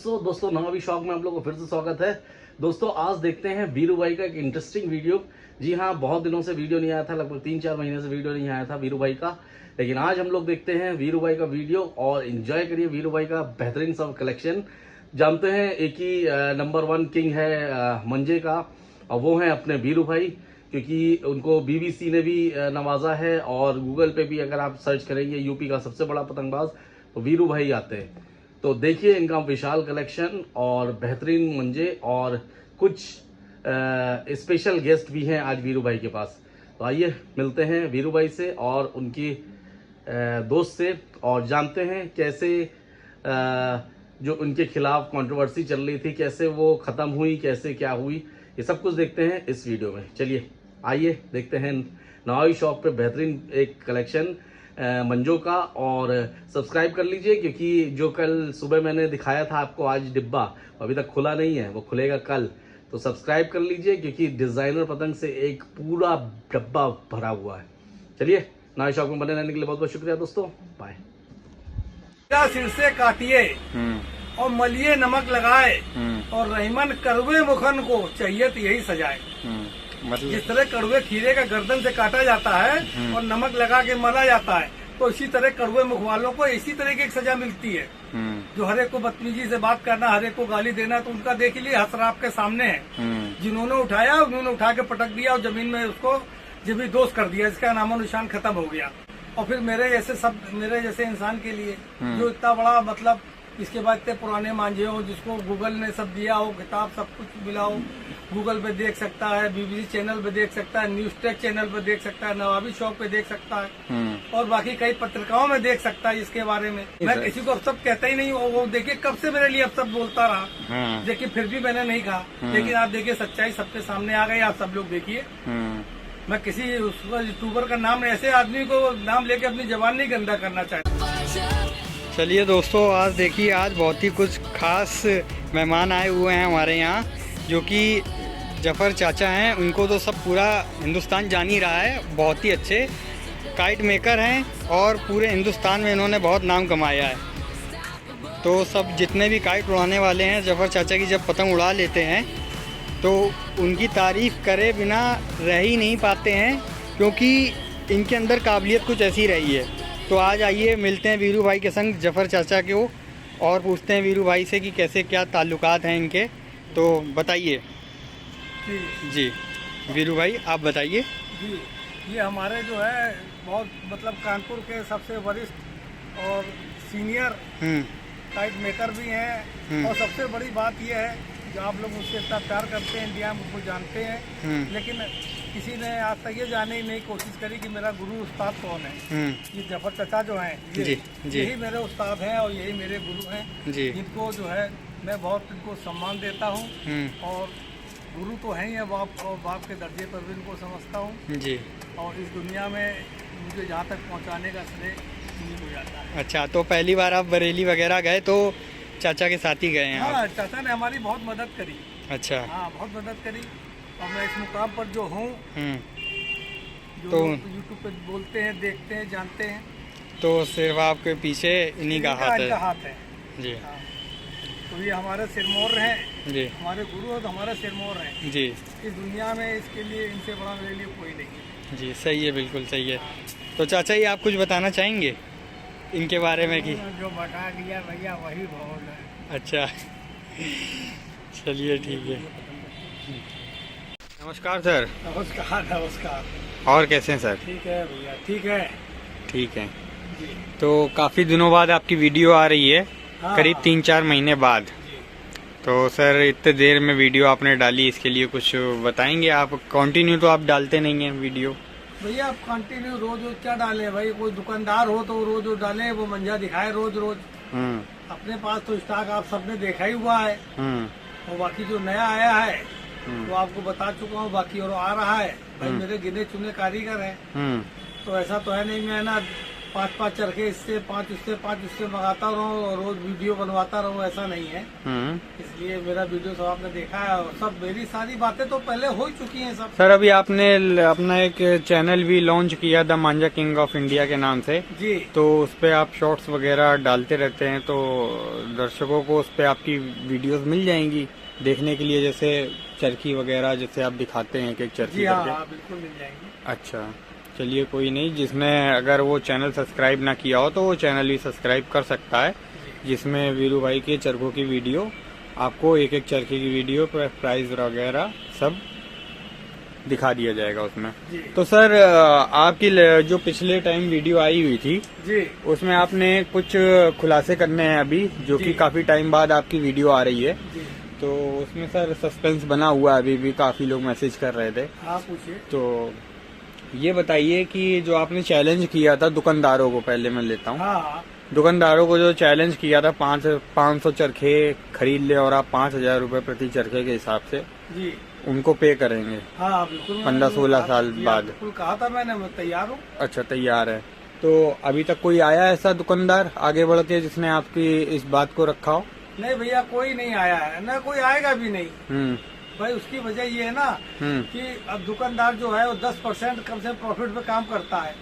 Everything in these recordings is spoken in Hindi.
दोस्तों नवा भी शौक में आप लोगों को फिर से स्वागत है। दोस्तों आज देखते हैं वीरू भाई का एक इंटरेस्टिंग वीडियो। जी हाँ, बहुत दिनों से वीडियो नहीं आया था, लगभग 3-4 महीने से वीडियो नहीं आया था वीरू भाई का। लेकिन आज हम लोग देखते हैं वीरू भाई का वीडियो और एंजॉय करिए वीरू भाई का बेहतरीन सा कलेक्शन। जानते हैं एक ही नंबर 1 किंग है मंजे का, और वो है अपने वीरू भाई, क्योंकि उनको बीबीसी ने भी नवाजा है और गूगल पे भी अगर आप सर्च करेंगे यूपी का सबसे बड़ा पतंगबाज तो वीरू भाई आते हैं। तो देखिए इनका विशाल कलेक्शन और बेहतरीन मंजे और कुछ स्पेशल गेस्ट भी हैं आज वीरू भाई के पास। तो आइए मिलते हैं वीरू भाई से और उनकी दोस्त से और जानते हैं कैसे जो उनके खिलाफ कंट्रोवर्सी चल रही थी कैसे वो खत्म हुई, कैसे क्या हुई, ये सब कुछ देखते हैं इस वीडियो में। चलिए आइए देखते हैं नवाई शॉप पे बेहतरीन एक कलेक्शन मंजो का। और सब्सक्राइब कर लीजिए क्योंकि जो कल सुबह मैंने दिखाया था आपको आज डिब्बा अभी तक खुला नहीं है, वो खुलेगा कल। तो सब्सक्राइब कर लीजिए क्योंकि डिजाइनर पतंग से एक पूरा डब्बा भरा हुआ है। चलिए नए शौक में बने रहने के लिए बहुत बहुत शुक्रिया दोस्तों, बाय। सिर से काटिए और मलिए नमक लगाए और रहीमन कड़वे मुखन को चाहिए तो यही सजाए। मतलब जिस तरह कड़वे खीरे का गर्दन से काटा जाता है और नमक लगा के मला जाता है, तो इसी तरह कड़वे मुख वालों को इसी तरह की एक सजा मिलती है। जो हर एक को बदतमीजी से बात करना, हर एक को गाली देना, तो उनका देख लिए हसरा आपके सामने है। जिन्होंने उठाया उन्होंने उठा के पटक दिया और जमीन में उसको जबी दोष कर दिया, इसका नामो निशान खत्म हो गया। और फिर मेरे जैसे इंसान के लिए जो इतना बड़ा मतलब इसके बाद इतने पुराने मांझे हो, जिसको गूगल ने सब दिया हो, किताब सब कुछ मिला हो, गूगल पे देख सकता है, बीबीसी चैनल पे देख सकता है, न्यूज टेक चैनल पे देख सकता है, नवाबी शॉप पे देख सकता है और बाकी कई पत्रिकाओं में देख सकता है इसके बारे में। मैं किसी को अब सब कहता ही नहीं, वो देखिए कब से मेरे लिए अब सब बोलता रहा, देखिए फिर भी मैंने नहीं कहा। लेकिन आप देखिए सच्चाई सबके सामने आ गई, आप सब लोग देखिए। मैं किसी यूट्यूबर का नाम, ऐसे आदमी को नाम लेके अपनी जबान नहीं गंदा करना चाहता। चलिए दोस्तों, आज देखिए आज बहुत ही कुछ खास मेहमान आए हुए हैं हमारे यहाँ, जो कि जफर चाचा हैं। उनको तो सब पूरा हिंदुस्तान जान ही रहा है, बहुत ही अच्छे काइट मेकर हैं और पूरे हिंदुस्तान में इन्होंने बहुत नाम कमाया है। तो सब जितने भी काइट उड़ाने वाले हैं, जफर चाचा की जब पतंग उड़ा लेते हैं तो उनकी तारीफ़ करे बिना रह ही नहीं पाते हैं, क्योंकि इनके अंदर काबिलियत कुछ ऐसी रही है। तो आज आइए मिलते हैं वीरू भाई के संग जफर चाचा को और पूछते हैं वीरू भाई से कि कैसे क्या ताल्लुकात हैं इनके। तो बताइए जी वीरू भाई, आप बताइए। जी, ये हमारे जो है बहुत मतलब कानपुर के सबसे वरिष्ठ और सीनियर काइट मेकर भी हैं। और सबसे बड़ी बात ये है जो आप लोग मुझसे इतना प्यार करते हैं, इंडिया में मुझको जानते हैं, लेकिन किसी ने आज तक ये जानने की नहीं कोशिश करी कि मेरा गुरु उस्ताद कौन है। ये जफर चाचा जो हैं यही मेरे उस्ताद हैं और यही मेरे गुरु हैं, जिनको जो है मैं बहुत इनको सम्मान देता हूँ। और गुरु तो हैं ही, बाप और बाप के दर्जे पर भी इनको समझता हूँ जी। और इस दुनिया में मुझे जहाँ तक पहुँचाने का श्रेय हो जाता है। अच्छा, तो पहली बार आप बरेली वगैरह गए तो चाचा के साथ ही गए हैं? हाँ, चाचा ने हमारी बहुत मदद करी। अच्छा, हाँ बहुत मदद करी। और मैं इस मुकाम पर जो हूँ, जो तो यूट्यूब पे बोलते हैं, देखते हैं, जानते हैं, तो सिर्फ आपके पीछे इन्हीं का हाथ है जी। हाँ। तो ये हमारे सिरमौर हैं जी, हमारे गुरु और हमारे सिरमौर हैं जी। इस दुनिया में, इसके लिए इनसे बड़ा मेरे लिए कोई नहीं है जी। सही है, बिल्कुल सही है। तो चाचा जी आप कुछ बताना चाहेंगे इनके बारे में? कि जो बता दिया भैया वही बहुत है। अच्छा, चलिए ठीक है। नमस्कार सर। नमस्कार नमस्कार। और कैसे हैं सर? ठीक है भैया, ठीक है ठीक है। जी। तो काफ़ी दिनों बाद आपकी वीडियो आ रही है, हाँ, करीब 3-4 महीने बाद। तो सर इतने देर में वीडियो आपने डाली, इसके लिए कुछ बताएंगे आप? कंटिन्यू तो आप डालते नहीं हैं वीडियो। भैया आप कंटिन्यू रोज क्या डाले भाई? कोई दुकानदार हो तो रोज डाले, वो मंजा दिखाए रोज रोज। अपने पास तो स्टॉक आप सबने देखा ही हुआ है। और बाकी जो नया आया है वो आपको बता चुका हूँ, बाकी और आ रहा है। भाई मेरे गिने चुने कारीगर हैं, तो ऐसा तो है नहीं मैं ना 5 चरखे इससे, 5 उससे, 5 उससे मंगाता रहूं और रोज वीडियो बनवाता रहूं, ऐसा नहीं है। इसलिए मेरा वीडियो सब आपने देखा है और सब मेरी सारी बातें तो पहले हो ही चुकी हैं सब। सर अभी आपने अपना एक चैनल भी लॉन्च किया the Manjha king of India के नाम से जी। तो उस पे आप शॉर्ट्स वगैरह डालते रहते हैं, तो दर्शकों को उस पे आपकी वीडियोस मिल जाएंगी देखने के लिए, जैसे चरखी वगैरह जैसे आप दिखाते हैं कि चरखी जी हाँ, करके। बिल्कुल मिल जाएंगी। अच्छा चलिए कोई नहीं, जिसने अगर वो चैनल सब्सक्राइब ना किया हो तो वो चैनल भी सब्सक्राइब कर सकता है, जिसमें वीरू भाई के चरखों की वीडियो आपको एक एक चरखे की वीडियो प्राइस वगैरह सब दिखा दिया जाएगा उसमें। तो सर आपकी जो पिछले टाइम वीडियो आई हुई थी जी, उसमें आपने कुछ खुलासे करने हैं अभी, जो कि काफी टाइम बाद आपकी वीडियो आ रही है, जी। तो उसमें सर सस्पेंस बना हुआ है, अभी भी काफी लोग मैसेज कर रहे थे। हाँ पूछिए। तो ये बताइए कि जो आपने चैलेंज किया था दुकानदारों को, पहले मैं लेता हूँ, हाँ दुकानदारों को जो चैलेंज किया था 500 चरखे खरीद ले और आप 5,000 रूपए प्रति चरखे के हिसाब से जी, उनको पे करेंगे। हाँ बिल्कुल। 15-16 साल बाद। बिल्कुल कहा था मैंने, मैं तैयार हूँ। अच्छा तैयार है। तो अभी तक कोई आया ऐसा दुकानदार आगे बढ़ के जिसने आपकी इस बात को रखा हो? नहीं भैया, कोई नहीं आया है, ना कोई आएगा भी नहीं। भाई उसकी वजह ये है ना कि अब दुकानदार जो है वो 10% कम से प्रॉफिट पे काम करता है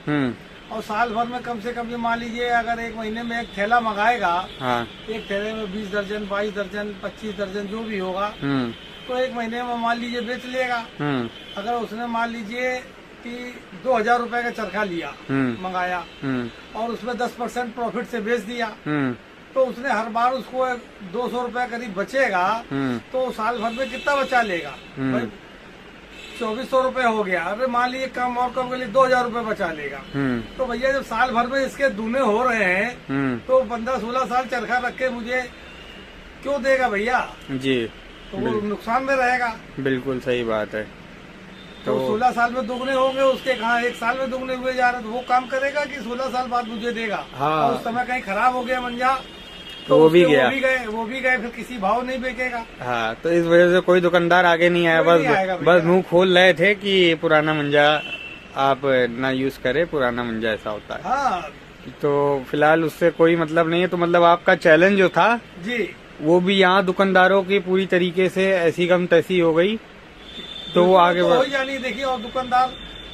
और साल भर में कम से कम ये मान लीजिए अगर एक महीने में एक थैला मंगाएगा, हाँ। एक थैले में 20 दर्जन, 22 दर्जन, 25 दर्जन जो भी होगा, तो एक महीने में मान लीजिए बेच लेगा। अगर उसने मान लीजिए कि 2,000 रुपए का चरखा लिया, मंगाया और उसमें 10% प्रॉफिट से बेच दिया, तो उसने हर बार उसको 200 रुपया करीब बचेगा, तो साल भर में कितना बचा लेगा? भाई 2,400 रुपए हो गया। अरे मान लीजिए कम और कम के लिए 2,000 रुपए बचा लेगा। तो भैया जब साल भर में इसके दूने हो रहे हैं तो 15-16 साल चरखा रख के मुझे क्यों देगा भैया जी? तो वो नुकसान में रहेगा। बिल्कुल सही बात है। तो 16 साल में दुगने होंगे उसके, कहाँ एक साल में दुगने हुए जा रहे, तो वो काम करेगा कि 16 साल बाद मुझे देगा? हाँ। और उस समय कहीं खराब हो गया मंजा तो वो भी गया, वो भी गए, फिर किसी भाव नहीं बेचेगा। हाँ, तो इस वजह से कोई दुकानदार आगे नहीं आया, बस मुंह खोल रहे थे कि पुराना मंजा आप ना यूज करे, पुराना मंजा ऐसा होता है। हाँ। तो फिलहाल उससे कोई मतलब नहीं है। तो मतलब आपका चैलेंज जो था जी, वो भी यहाँ दुकानदारों की पूरी तरीके से ऐसी कम तैसी हो गई, तो वो आगे हो जानी। देखिए, और दुकानदार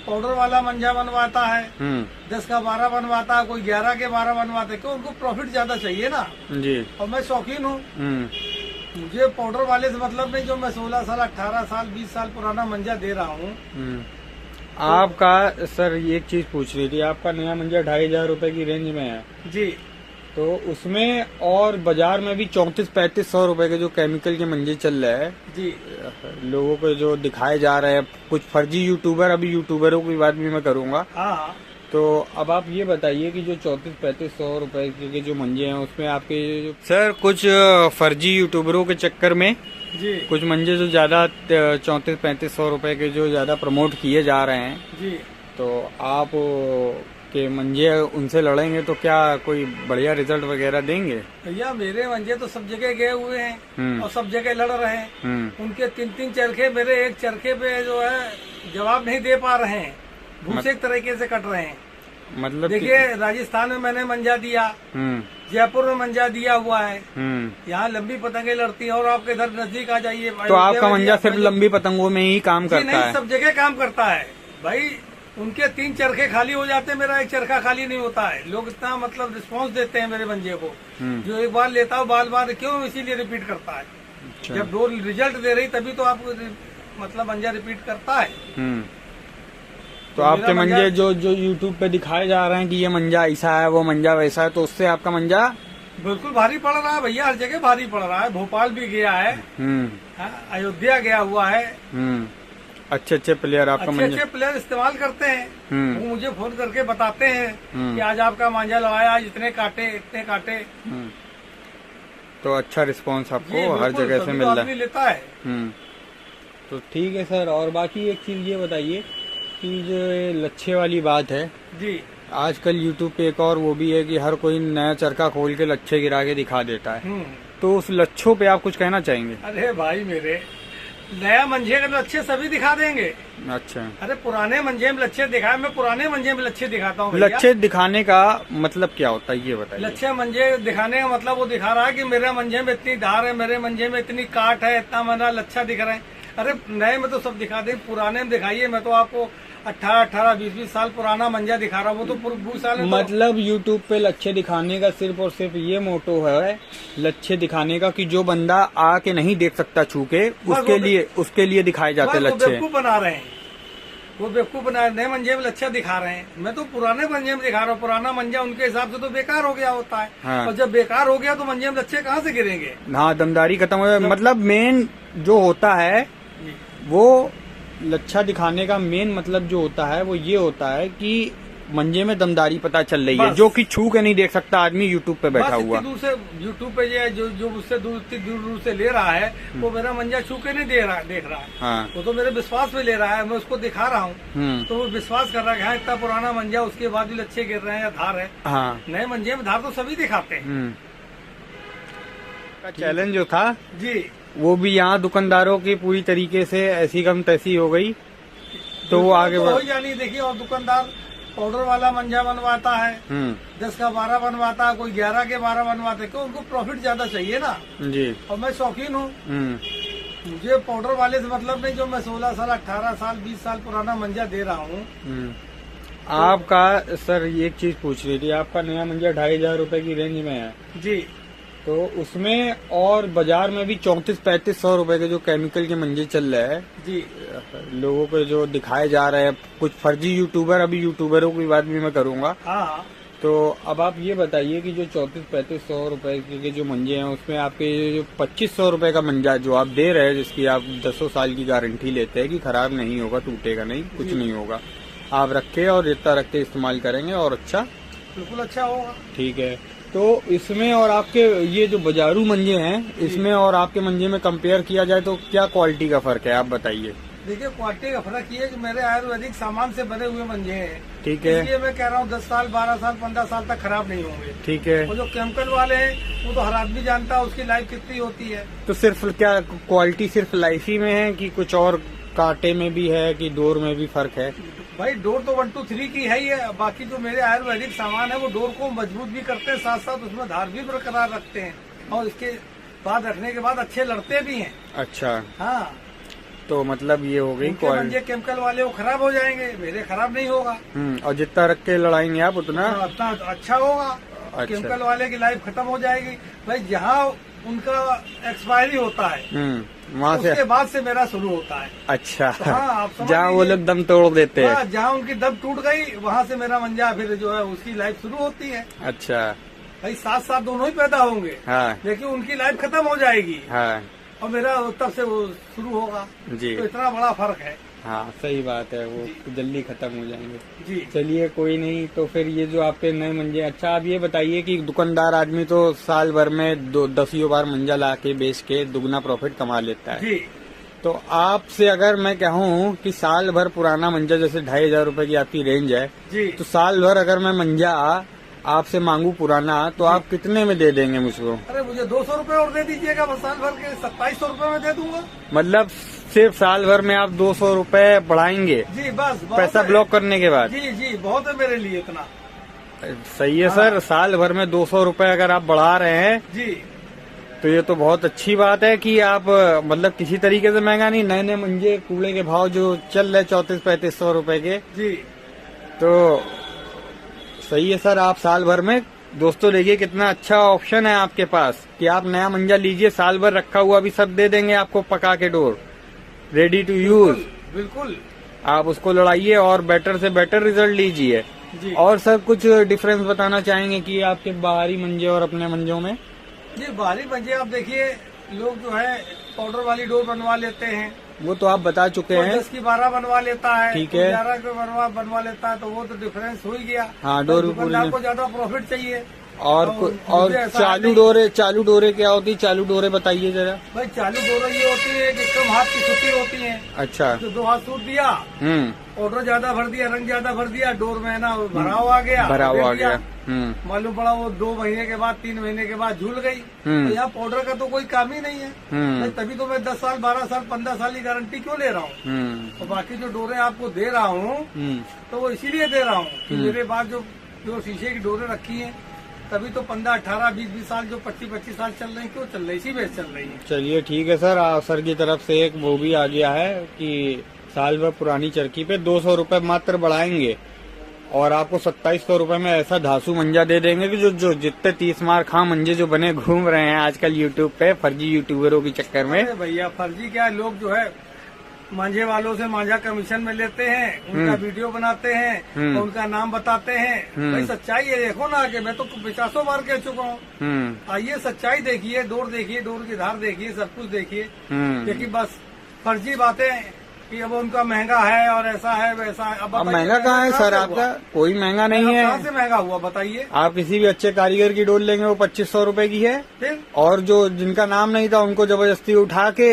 पाउडर वाला मंजा बनवाता है, 10 का 12 बनवाता है, कोई 11 के 12 बनवाता है, क्यों? उनको प्रॉफिट ज्यादा चाहिए ना जी। और मैं शौकीन हूँ, मुझे पाउडर वाले से मतलब नहीं, जो मैं 16 साल 18 साल 20 साल पुराना मंजा दे रहा हूँ। आपका सर एक चीज पूछ रही थी, आपका नया मंजा 2,500 रुपए की रेंज में है जी, तो उसमें और बाजार में भी 3400-3500 रुपए के जो केमिकल के मंजे चल रहे हैं जी, लोगों को जो दिखाए जा रहे हैं कुछ फर्जी यूट्यूबर, अभी यूट्यूबरों की बात भी मैं करूंगा। हाँ। तो अब आप ये बताइए कि जो 3400-3500 रुपए के जो मंजे हैं उसमें आपके सर कुछ फर्जी यूट्यूबरों के चक्कर में जी कुछ मंजे जो ज्यादा 3400-3500 रुपए के जो ज्यादा प्रमोट किए जा रहे हैं जी, तो आप के मंजे उनसे लड़ेंगे तो क्या कोई बढ़िया रिजल्ट वगैरह देंगे? भैया मेरे मंजे तो सब जगह गए हुए हैं और सब जगह लड़ रहे हैं। उनके 3-3 चरखे मेरे एक चरखे पे जो है जवाब नहीं दे पा रहे हैं, भूसे एक तरीके से कट रहे हैं। मतलब देखिए, राजस्थान में मैंने मंजा दिया, जयपुर में मंजा दिया हुआ है, यहाँ लंबी पतंगे लड़ती है, और आपके इधर नजदीक आ जाइए तो आपका मंजा सिर्फ लंबी पतंगों में ही काम करता है? सब जगह काम करता है भाई। उनके 3 चरखे खाली हो जाते हैं, मेरा एक चरखा खाली नहीं होता है। लोग इतना मतलब रिस्पांस देते हैं मेरे मंजे को, जो एक बार लेता हो बार बार क्यों इसीलिए रिपीट करता है। अच्छा। जब 2 रिजल्ट दे रही तभी तो आपको मतलब मंजा रिपीट करता है। तो आपके मंजे जो यूट्यूब पे दिखाए जा रहे हैं कि ये मंजा ऐसा है वो मंजा वैसा है, तो उससे आपका मंजा बिल्कुल भारी पड़ रहा है भैया, हर जगह भारी पड़ रहा है। भोपाल भी गया है, अयोध्या गया हुआ है। अच्छे प्लेयर आपका अच्छे प्लेयर इस्तेमाल करते हैं, वो मुझे फोन करके बताते हैं कि आज आपका मांझा लगाया, आज इतने काटे इतने काटे। तो अच्छा रिस्पांस आपको हर जगह से मिल रहा है, लेता है। तो ठीक है सर। और बाकी एक चीज ये बताइए कि जो लच्छे वाली बात है जी, आजकल यूट्यूब पे एक और वो भी है कि हर कोई नया चरखा खोल के लच्छे गिरा के दिखा देता है, तो उस लच्छों पे आप कुछ कहना चाहेंगे? अरे भाई मेरे नया मंजे के लच्छे सभी दिखा देंगे। अच्छा, अरे पुराने मंजे में लच्छे दिखाए, मैं पुराने मंजे में लच्छे दिखाता हूँ भैया। लच्छे दिखाने का मतलब क्या होता है ये बताइए। लच्छे मंजे दिखाने का मतलब वो दिखा रहा है कि मेरे मंजे में इतनी धार है, मेरे मंजे में इतनी काट है, इतना मेरा लच्छा दिख रहा है। अरे नए में तो सब दिखा दे, पुराने में दिखाइए। मैं तो आपको 18, 20 साल पुराना मंजा दिखा रहा हूँ। वो तो 20 साल में मतलब यूट्यूब पे लच्छे दिखाने का सिर्फ और सिर्फ ये मोटो है, लच्छे दिखाने का, कि जो बंदा आके नहीं देख सकता छू के, उसके लिए दिखाए जाते लच्छे। बेवकूफ बना रहे हैं, वो बेवकूफ बना रहे हैं। नए मंजे में लच्छा दिखा रहे हैं, मैं तो पुराने मंजे में दिखा रहा हूँ। पुराना मंजा उनके हिसाब से तो बेकार हो गया होता है। हाँ। और जब बेकार हो गया तो मंजे में लच्छे कहाँ से गिरेंगे। हाँ, दमदारी खत्म हो जाए। मतलब मेन जो होता है वो लच्छा दिखाने का मेन मतलब जो होता है वो ये होता है कि मंजे में दमदारी पता चल रही है, जो कि छू के नहीं देख सकता आदमी यूट्यूब पे बैठा हुआ। दूर से यूट्यूब पे जो मुझसे दूर से ले रहा है वो मेरा मंजा छू के नहीं देख रहा है। हाँ। वो तो मेरे विश्वास पे ले रहा है, मैं उसको दिखा रहा हूँ तो वो विश्वास कर रहा है कि हाँ इतना पुराना मंजा, उसके बाद भी लच्छे गिर रहे हैं या धार है। हाँ। नए मंजे में धार तो सभी दिखाते हैं। चैलेंज जो था जी, वो भी यहाँ दुकानदारों की पूरी तरीके से ऐसी कम तैसी हो गई, तो वो आगे हो जानी। देखिए, और दुकानदार पाउडर वाला मंजा बनवाता है, 10 का 12 बनवाता है, कोई 11 के 12 बनवाते हैं, क्यों? उनको प्रॉफिट ज्यादा चाहिए ना जी। और मैं शौकीन हूँ, मुझे पाउडर वाले से मतलब नहीं। जो मैं 16 साल 18 साल 20 साल पुराना मंजा दे रहा हूँ। आपका सर एक चीज पूछ रही थी, आपका नया मंजा 2500 रुपए की रेंज में है जी, तो उसमें और बाजार में भी 3400-3500 रुपए के जो केमिकल के मंजे चल रहे हैं जी, लोगों को जो दिखाए जा रहे हैं कुछ फर्जी यूट्यूबर, अभी यूट्यूबरों की बात भी मैं करूंगा। हाँ। तो अब आप ये बताइए कि जो 3400-3500 रुपए के जो मंजे हैं उसमें आपके जो 2500 रुपए का मंजा जो आप दे रहे हैं, जिसकी आप 10 साल की गारंटी लेते हैं कि खराब नहीं होगा, टूटेगा नहीं, कुछ नहीं होगा, आप रखे और जितना रख के इस्तेमाल करेंगे और अच्छा, बिल्कुल अच्छा होगा। ठीक है। तो इसमें और आपके ये जो बाजारू मंजे हैं, इसमें और आपके मंजे में कंपेयर किया जाए तो क्या क्वालिटी का फर्क है, आप बताइए। देखिए, क्वालिटी का फर्क ये है कि मेरे आयुर्वेदिक सामान से बने हुए मंजे हैं। ठीक है। इसलिए मैं कह रहा हूँ 10 साल 12 साल 15 साल तक खराब नहीं होंगे। ठीक है। और जो केमिकल वाले हैं वो तो हर आदमी जानता है उसकी लाइफ कितनी होती है। तो सिर्फ क्या क्वालिटी सिर्फ लाइफ ही में है कि कुछ और कांटे में भी है कि डोर में भी फर्क है? भाई डोर तो 1 2 3 की है ही है। बाकी जो मेरे आयुर्वेदिक सामान है वो डोर को मजबूत भी करते हैं, साथ साथ उसमें धार भी बरकरार रखते हैं और इसके बाद रखने के बाद अच्छे लड़ते भी हैं। अच्छा। हाँ, तो मतलब ये हो गई मंजे केमिकल वाले वो खराब हो जाएंगे, मेरे खराब नहीं होगा। और जितना रख के लड़ाएंगे आप उतना अच्छा होगा। अच्छा। केमिकल वाले की लाइफ खत्म हो जाएगी। भाई जहाँ उनका एक्सपायरी होता है वहाँ से उसके बाद से मेरा शुरू होता है। अच्छा। तो हाँ, आप जहाँ वो लोग दम तोड़ देते हैं, जहाँ उनकी दम टूट गई वहाँ से मेरा मंजा फिर जो है उसकी लाइफ शुरू होती है। अच्छा। भाई साथ साथ दोनों ही पैदा होंगे। हाँ। लेकिन उनकी लाइफ खत्म हो जाएगी। हाँ। और मेरा तब से वो शुरू होगा जी। तो इतना बड़ा फर्क है। हाँ, सही बात है, वो जल्दी खत्म हो जाएंगे जी। चलिए कोई नहीं। तो फिर ये जो आपके नए मंजे, अच्छा आप ये बताइए कि दुकानदार आदमी तो साल भर में 10 बार मंजा ला के बेच के दुगना प्रॉफिट कमा लेता है जी। तो आपसे अगर मैं कहूँ कि साल भर पुराना मंजा, जैसे 2500 रुपए की आपकी रेंज है जी, तो साल भर अगर मैं मंजा आपसे मांगू पुराना तो आप कितने में दे देंगे मुझको? अरे मुझे 200 रुपए और दे दीजिएगा, बस साल भर के 2700 रुपए में दे दूंगा। मतलब सिर्फ साल भर में आप 200 रुपए बढ़ाएंगे जी, बस पैसा ब्लॉक करने के बाद? जी जी, बहुत है मेरे लिए इतना। सही है सर, साल भर में 200 रुपए अगर आप बढ़ा रहे हैं जी तो ये तो बहुत अच्छी बात है कि आप मतलब किसी तरीके से महंगा नहीं। नए नए मंजे कूड़े के भाव जो चल रहे 3400-3500 रुपए के जी, तो सही है सर। आप साल भर में, दोस्तों देखिए कितना अच्छा ऑप्शन है आपके पास कि आप नया मंजा लीजिए, साल भर रखा हुआ भी सब दे देंगे आपको पका के डोर, रेडी टू यूज। बिल्कुल, आप उसको लड़ाइए और बेटर से बेटर रिजल्ट लीजिए। और सर कुछ डिफरेंस बताना चाहेंगे कि आपके बाहरी मंजे और अपने मंजों में? जी, बाहरी मंजे आप देखिए, लोग जो है पाउडर वाली डोर बनवा लेते हैं, वो तो आप बता चुके हैं। 10 की 12 बनवा लेता है, ठीक है, 11 की बनवा लेता है, तो वो तो डिफरेंस हो ही गया। हाँ, डोर दुकानदार को ज्यादा प्रॉफिट चाहिए। और चालू डोरे क्या होती है? चालू डोरे बताइए जरा। भाई चालू डोरे ये होती है कि कम हाथ की छुट्टी होती है। अच्छा। तो 2 हाथ सूट दिया, ऑर्डर ज्यादा भर दिया, रंग ज्यादा भर दिया, डोर में ना भराव आ गया, मालूम पड़ा वो 2 महीने के बाद 3 महीने के बाद झूल गई। तो यहाँ पाउडर का तो कोई काम ही नहीं है। मैं तभी तो मैं 10 साल 12 साल 15 साल की गारंटी क्यों ले रहा हूँ। और बाकी जो डोरे आपको दे रहा हूँ तो वो इसीलिए दे रहा हूँ कि मेरे पास जो शीशे की डोरे रखी है तभी तो 15 18 20 साल जो 25 साल चल रहे हैं, क्यों चल रही, इसी बेस चल रही है। चलिए ठीक है सर, सर की तरफ से एक वो भी आ गया है कि साल भर पुरानी चरखी पे 200 रुपए मात्र बढ़ाएंगे और आपको 2700 रुपए में ऐसा धासु मंजा दे देंगे कि जो जितने 30 मार खा मंजे जो बने घूम रहे हैं आजकल यूट्यूब पे फर्जी यूट्यूबरों के चक्कर में। भैया फर्जी क्या, लोग जो है मांझे वालों से मांझा कमीशन में लेते हैं, उनका वीडियो बनाते हैं और उनका नाम बताते हैं। भाई सच्चाई है, देखो ना आगे, मैं तो 50 बार कह चुका हूँ। आइए सच्चाई देखिए, डोर की धार देखिए, सब कुछ देखिए। लेकिन बस फर्जी बातें कि अब उनका महंगा है और ऐसा है वैसा है। अब महंगा कहाँ है सर आपका? कोई महंगा नहीं है। कहाँ से महंगा हुआ बताइए? आप किसी भी अच्छे कारीगर की डोल लेंगे वो 2500 रुपए की है। फिर और जो जिनका नाम नहीं था उनको जबरदस्ती उठा के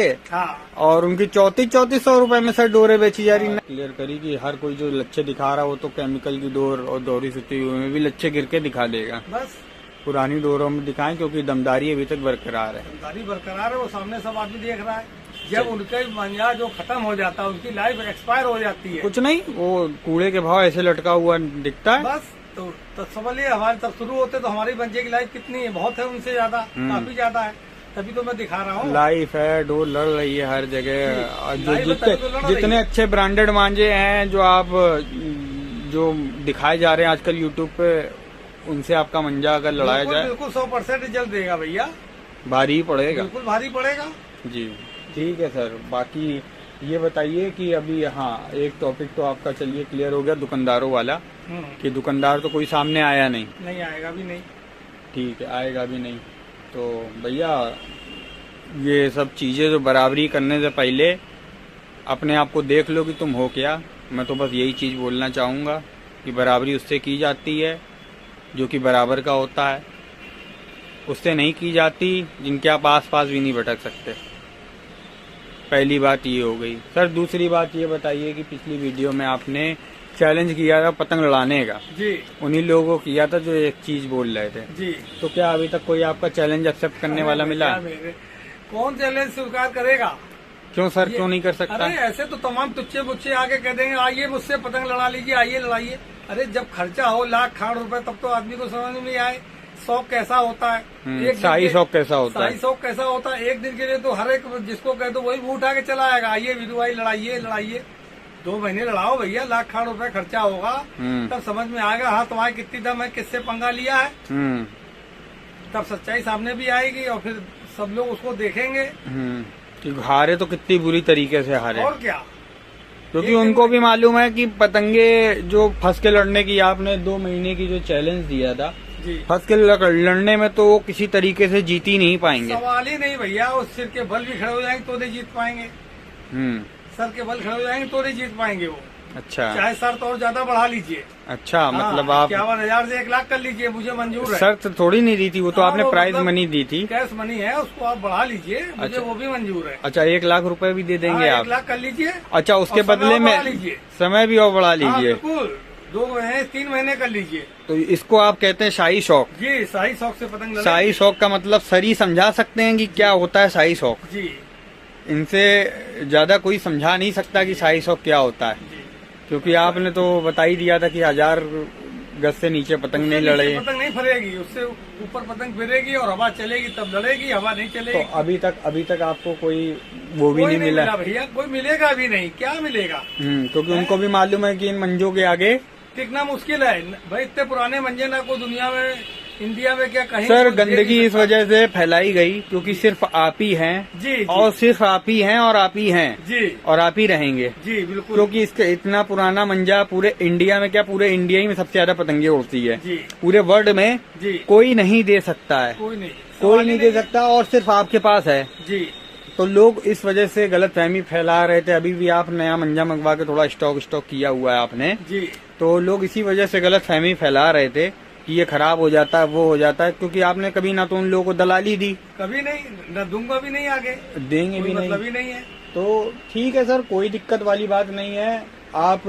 और उनकी 3400 रुपए में सर डोरे बेची जा रही। क्लियर करी कि हर कोई जो लच्छे दिखा रहा हो तो केमिकल की डोर और दोहरी सुती हुई में भी लच्छे गिर के दिखा देगा। बस पुरानी डोरों में दिखाएं क्योंकि दमदारी अभी तक बरकरार है। दमदारी बरकरार है, वो सामने सब आदमी देख रहा है। जब उनका मंजा जो खत्म हो जाता है, उनकी लाइफ एक्सपायर हो जाती है, कुछ नहीं, वो कूड़े के भाव ऐसे लटका हुआ दिखता है। बस तो समझिए हमारे तब शुरू होते तो हमारी मंजे की लाइफ कितनी है, बहुत है, उनसे ज्यादा, काफी ज्यादा है। तभी तो मैं दिखा रहा हूँ। लाइफ है, डोर लड़ रही है हर जगह। जितने अच्छे ब्रांडेड मांझे हैं जो दिखाए जा रहे हैं आजकल यूट्यूब पे, उनसे आपका मंजा अगर लड़ाया जाए बिल्कुल 100% रिजल्ट देगा भैया, भारी ही पड़ेगा। बिल्कुल भारी पड़ेगा जी। ठीक है सर, बाकी ये बताइए कि अभी हाँ एक टॉपिक तो आपका चलिए क्लियर हो गया दुकानदारों वाला कि दुकानदार तो कोई सामने आया नहीं आएगा भी नहीं। ठीक है, आएगा भी नहीं। तो भैया ये सब चीजें जो बराबरी करने से पहले अपने आप को देख लो कि तुम हो क्या। मैं तो बस यही चीज बोलना चाहूँगा कि बराबरी उससे की जाती है जो कि बराबर का होता है, उससे नहीं की जाती जिनके आप आस पास भी नहीं भटक सकते। पहली बात ये हो गई। सर दूसरी बात ये बताइए कि पिछली वीडियो में आपने चैलेंज किया था पतंग लड़ाने का जी, उन्हीं लोगों को किया था जो एक चीज बोल रहे थे जी। तो क्या अभी तक कोई आपका चैलेंज एक्सेप्ट करने वाला मिला? कौन चैलेंज स्वीकार करेगा? क्यों सर, क्यों नहीं कर सकता? अरे ऐसे तो तमाम तुच्छे बुच्छे आके कह देंगे आइए मुझसे पतंग लड़ा लीजिए, आइए लड़ाइए। अरे जब खर्चा हो लाख खाड़ रुपए तब तो आदमी को समझ में नहीं आए शौक कैसा होता है, शाही शौक कैसा होता है। शाही शौक कैसा होता है, एक दिन के लिए तो हर एक जिसको कह दो वही मुंह उठा के चला आएगा, आइए वीरू भाई लड़ाइए। 2 महीने लड़ाओ भैया, लाख खाड़ रुपए खर्चा होगा, तब समझ में आएगा हाँ तुम्हारे कितनी दम है, किससे पंगा लिया है। तब सच्चाई सामने भी आएगी और फिर सब लोग उसको देखेंगे कि हारे तो कितनी बुरी तरीके से हारे। और क्या, क्योंकि उनको भी मालूम है कि पतंगे जो फंस के लड़ने की आपने 2 महीने की जो चैलेंज दिया था, फंस के लड़ने में तो वो किसी तरीके से जीत ही नहीं पाएंगे। सवाल ही नहीं भैया, उस सिर के बल भी खड़े हो जाएंगे तो नहीं जीत पाएंगे। सर के बल खड़े हो जाएंगे तो नहीं जीत पाएंगे वो। अच्छा, चाहे शर्त और ज्यादा बढ़ा लीजिए। अच्छा, मतलब आप 51,000 से 1 लाख कर लीजिए, मुझे मंजूर है। शर्त थोड़ी नहीं दी थी, वो तो आपने प्राइज मनी दी थी, कैश मनी है, उसको आप बढ़ा लीजिए, मुझे वो भी मंजूर है। अच्छा, 1 लाख रुपए भी दे देंगे आप? 1 लाख कर लीजिए। अच्छा, उसके बदले में समय भी और बढ़ा लीजिए। बिल्कुल, 2 महीने 3 महीने कर लीजिए। तो इसको आप कहते हैं शाही शौक? जी, शाही शौक से पतंग लड़ाई। शाही शौक का मतलब सही समझा सकते हैं कि क्या होता है शाही शौक? जी, इनसे ज्यादा कोई समझा नहीं सकता कि शाही शौक क्या होता है, क्योंकि आपने तो बता ही दिया था कि 1000 गज से नीचे पतंग नहीं लड़े। पतंग नहीं फरेगी, उससे ऊपर पतंग फिरेगी और हवा चलेगी तब लड़ेगी, हवा नहीं चलेगी। तो अभी तक आपको कोई वो भी नहीं मिला भैया, कोई मिलेगा भी नहीं, क्या मिलेगा? क्योंकि उनको भी मालूम है कि इन मंजों के आगे टिकना मुश्किल है भाई। इतने पुराने मंजे ना को दुनिया में, इंडिया में क्या कहीं। सर गंदगी इस वजह से फैलाई गई क्योंकि सिर्फ आप ही हैं जी, और सिर्फ आप ही हैं और आप ही हैं जी, और आप ही रहेंगे जी, बिल्कुल। क्योंकि इसका इतना पुराना मंजा पूरे इंडिया में, क्या पूरे इंडिया ही में सबसे ज्यादा पतंगे उड़ती है जी, पूरे वर्ल्ड में जी, कोई नहीं दे सकता है, कोई नहीं दे सकता और सिर्फ आपके पास है जी। तो लोग इस वजह से गलतफहमी फैला रहे थे। अभी भी आप नया मंजा मंगवा के थोड़ा स्टॉक किया हुआ है आपने जी, तो लोग इसी वजह से गलतफहमी फैला रहे थे कि ये खराब हो जाता है, वो हो जाता है, क्योंकि आपने कभी ना तो उन लोगों को दलाली दी, कभी नहीं, न दूंगा भी नहीं, आगे देंगे भी नहीं, मतलब ही नहीं है। तो ठीक है सर, कोई दिक्कत वाली बात नहीं है। आप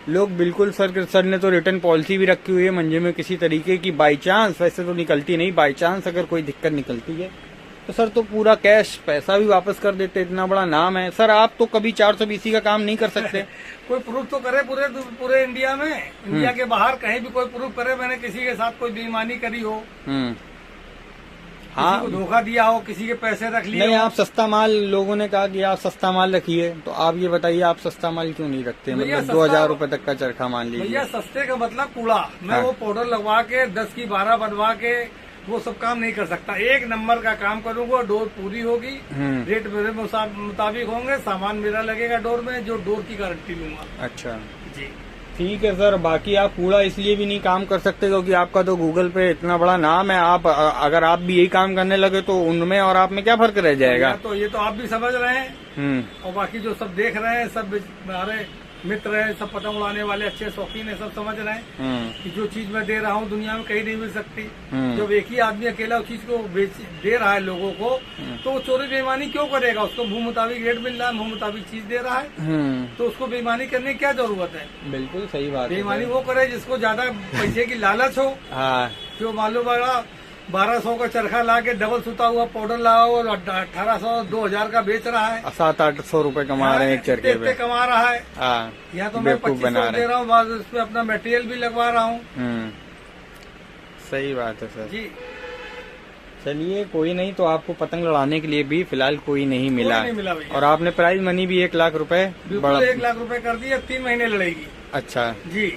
लोग बिल्कुल सर ने तो रिटर्न पॉलिसी भी रखी हुई है मंजे में, किसी तरीके की बाई चांस, वैसे तो निकलती नहीं, बाई चांस अगर कोई दिक्कत निकलती है तो सर तो पूरा कैश पैसा भी वापस कर देते। इतना बड़ा नाम है सर, आप तो कभी 420 का काम नहीं कर सकते। कोई प्रूफ तो करे पूरे इंडिया में, इंडिया के बाहर कहीं भी कोई प्रूफ करे मैंने किसी के साथ कोई बेईमानी करी हो, हाँ, किसी को धोखा दिया हो, किसी के पैसे रख लिए। नहीं, आप सस्ता माल, लोगों ने कहा कि आप सस्ता माल रखिए, तो आप ये बताइए आप सस्ता माल क्यों नहीं रखते? मतलब 2000 रुपए तक का चरखा मान लीजिए। भैया सस्ते का मतलब कूड़ा, मैं हाँ। वो पाउडर लगवा के 10 की 12 बनवा के वो सब काम नहीं कर सकता। एक नंबर का काम करूंगा, डोर पूरी होगी, रेट मेरे मुताबिक होंगे, सामान मेरा लगेगा डोर में, जो डोर की गारंटी लूंगा। अच्छा जी ठीक है सर। बाकी आप कूड़ा इसलिए भी नहीं काम कर सकते क्योंकि आपका तो गूगल पे इतना बड़ा नाम है। आप अगर आप भी यही काम करने लगे तो उनमें और आप में क्या फर्क रह जाएगा? तो ये तो आप भी समझ रहे हैं और बाकी जो सब देख रहे हैं, सब हमारे मित्र है, सब पतंग उड़ाने वाले अच्छे शौकीन है, सब समझ रहे हैं कि जो चीज मैं दे रहा हूँ दुनिया में कहीं नहीं मिल सकती। जब एक ही आदमी अकेला उस चीज को दे रहा है लोगों को, तो वो चोरी बेईमानी क्यों करेगा? उसको मुंह मुताबिक रेट मिल रहा है, मुंह मुताबिक चीज दे रहा है, तो उसको बेईमानी करने की क्या जरूरत है? बिल्कुल सही बात है। बेईमानी वो करे जिसको ज्यादा पैसे की लालच हो। हाँ, जो मालूम पड़ा 1200 का चरखा ला के डबल सुता हुआ पाउडर ला और 1800 2000 का बेच रहा है, 700-800 रुपए कमा रहे हैं एक चरखे पे। कमा रहा है। हाँ, यहाँ तो मैं 2500 दे रहा हूँ, बाद उसमें अपना मटेरियल भी लगवा रहा हूँ। सही बात है सर जी। चलिए कोई नहीं, तो आपको पतंग लड़ाने के लिए भी फिलहाल कोई नहीं मिला, नहीं मिला भैया। और आपने प्राइज मनी भी 1 लाख रुपए बिल्कुल 1 लाख रुपए कर दिए, 3 महीने लड़ेगी। अच्छा जी,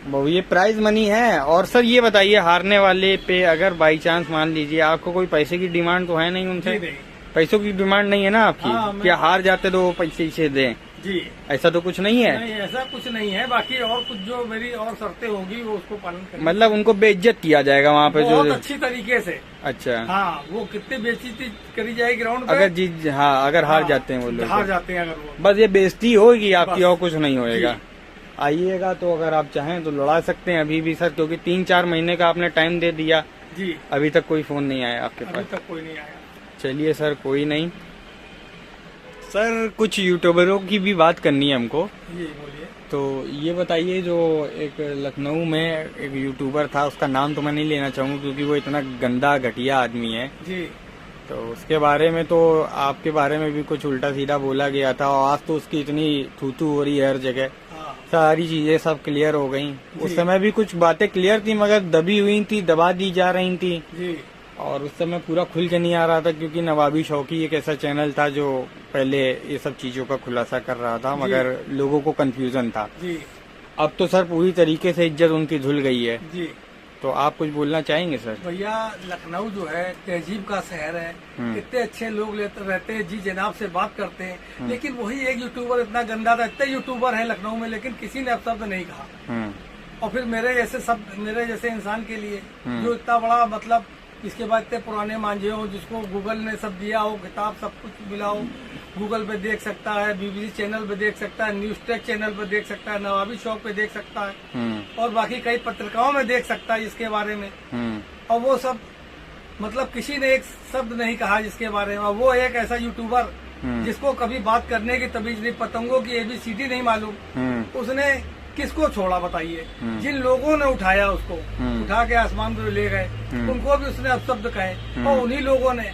वो ये प्राइज मनी है। और सर ये बताइए, हारने वाले पे अगर बाई चांस मान लीजिए, आपको कोई पैसे की डिमांड तो है नहीं उनसे? नहीं। पैसों की डिमांड नहीं है ना आपकी? हाँ, क्या हार जाते तो वो पैसे इसे दें? जी, ऐसा तो कुछ नहीं है। नहीं ऐसा कुछ नहीं है। बाकी और कुछ जो मेरी और शर्तें होगी वो उसको पालन करेंगे। मतलब उनको बेइज्जत किया जाएगा वहाँ पे बहुत जो? अच्छी तरीके से। अच्छा, हाँ, वो कितनी बेइज्जती करी जाएगी ग्राउंड पे अगर जीत, हाँ, अगर हार जाते हैं वो लोग, हार जाते हैं अगर वो, बस ये बेइज्जती होगी आपकी, बस। और कुछ नहीं होएगा। आइएगा तो अगर आप चाहें तो लड़ा सकते हैं अभी भी सर, क्योंकि 3-4 महीने का आपने टाइम दे दिया, जी, अभी तक कोई फोन नहीं आया आपके अभी पास। तक कोई नहीं आया। चलिए सर कोई नहीं। सर कुछ यूट्यूबरों की भी बात करनी है हमको, जी बोलिए। तो ये बताइए, जो एक लखनऊ में एक यूट्यूबर था, उसका नाम तो मैं नहीं लेना चाहूँगा क्योंकि वो इतना गंदा घटिया आदमी है, जी, तो उसके बारे में तो आपके बारे में भी कुछ उल्टा सीधा बोला गया था, और आज तो उसकी इतनी थू हो रही है हर जगह, हाँ, सारी चीजें सब क्लियर हो गई। उस समय भी कुछ बातें क्लियर थी मगर दबी हुई थी, दबा दी जा रही थी, जी, और उस समय पूरा खुल के नहीं आ रहा था क्योंकि नवाबी शौकी एक ऐसा चैनल था जो पहले ये सब चीजों का खुलासा कर रहा था, मगर लोगों को कंफ्यूजन था। जी, अब तो सर पूरी तरीके से इज्जत उनकी धुल गई है, जी। तो आप कुछ बोलना चाहेंगे सर? भैया लखनऊ जो है तहजीब का शहर है, कितने अच्छे लोग रहते हैं, जी जनाब से बात करते हैं, लेकिन वही एक यूट्यूबर इतना गंदा था। इतने यूट्यूबर है लखनऊ में लेकिन किसी ने अपशब्द नहीं कहा। और फिर मेरे जैसे इंसान के लिए जो इतना बड़ा, मतलब इसके बाद इतने पुराने मांझे हो, जिसको गूगल ने सब दिया हो, किताब सब कुछ मिला हो, गूगल पे देख सकता है, बीबीसी चैनल पे देख सकता है, न्यूज टेक चैनल पे देख सकता है, नवाबी शौक पे देख सकता है, और बाकी कई पत्रिकाओं में देख सकता है इसके बारे में। और वो सब, मतलब किसी ने एक शब्द नहीं कहा जिसके बारे में। वो एक ऐसा यूट्यूबर जिसको कभी बात करने की तमीज नहीं, पतंगों की ABCD नहीं मालूम, उसने किसको छोड़ा बताइए? जिन लोगों ने उठाया उसको, उठा के आसमान में ले गए, उनको भी उसने अपशब्द कहे, और उन्हीं लोगों ने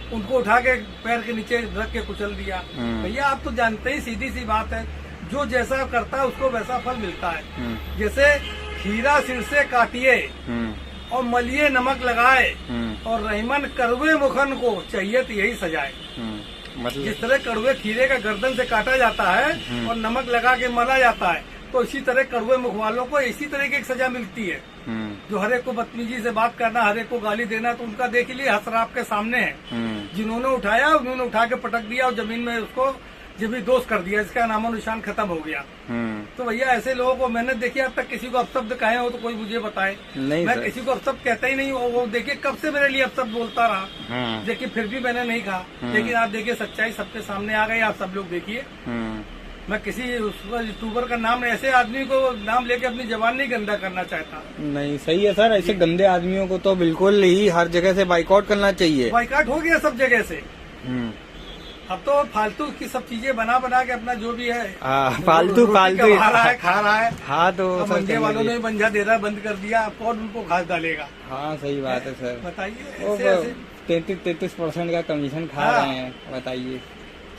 उनको उठा के पैर के नीचे रख के कुचल दिया। भैया आप तो जानते ही, सीधी सी बात है, जो जैसा करता है उसको वैसा फल मिलता है। जैसे खीरा सिर से काटिए और मलिए नमक लगाए, और रहीमन कड़वे मुखन को चाहिए तो यही सजाए। मतलब जिस तरह कड़वे खीरे का गर्दन से काटा जाता है और नमक लगा के मला जाता है, तो इसी तरह कड़वे मुख वालों को इसी तरह की एक सजा मिलती है। जो हर एक को बदतमीजी से बात करना, हर एक को गाली देना, तो उनका देख लिए हसर आपके सामने है। जिन्होंने उठाया उन्होंने उठा के पटक दिया और जमीन में उसको जब दोष कर दिया, इसका नामो निशान खत्म हो गया। तो भैया ऐसे लोगों को मैंने देखिए अब तक किसी को अपशब्द कहे हो तो कोई मुझे बताए। नहीं मैं सर। किसी को अपशब्द कहता ही नहीं हूँ। वो देखिए कब से मेरे लिए अपशब्द बोलता रहा, देखिए फिर भी मैंने नहीं कहा। लेकिन आप देखिए सच्चाई सबके सामने आ गई, आप सब लोग देखिए। मैं किसी यूट्यूबर का नाम, ऐसे आदमी को नाम लेके अपनी जबान नहीं गंदा करना चाहता। नहीं सही है सर, ऐसे गंदे आदमियों को तो बिल्कुल ही हर जगह से बाइकआउट करना चाहिए। बाइकाट हो गया सब जगह से। अब तो फालतू की सब चीजें बना बना के अपना जो भी है फालतू रोटी कमा रहा है, खा रहा है। हाँ तो अब सर मंजे वालों ने मंजा देना बंद कर दिया, अब कौन उनको घास डालेगा? हाँ सही बात है सर। बताइए वो ऐसे ऐसे 33% का कमीशन खा हाँ। रहे हैं, बताइए।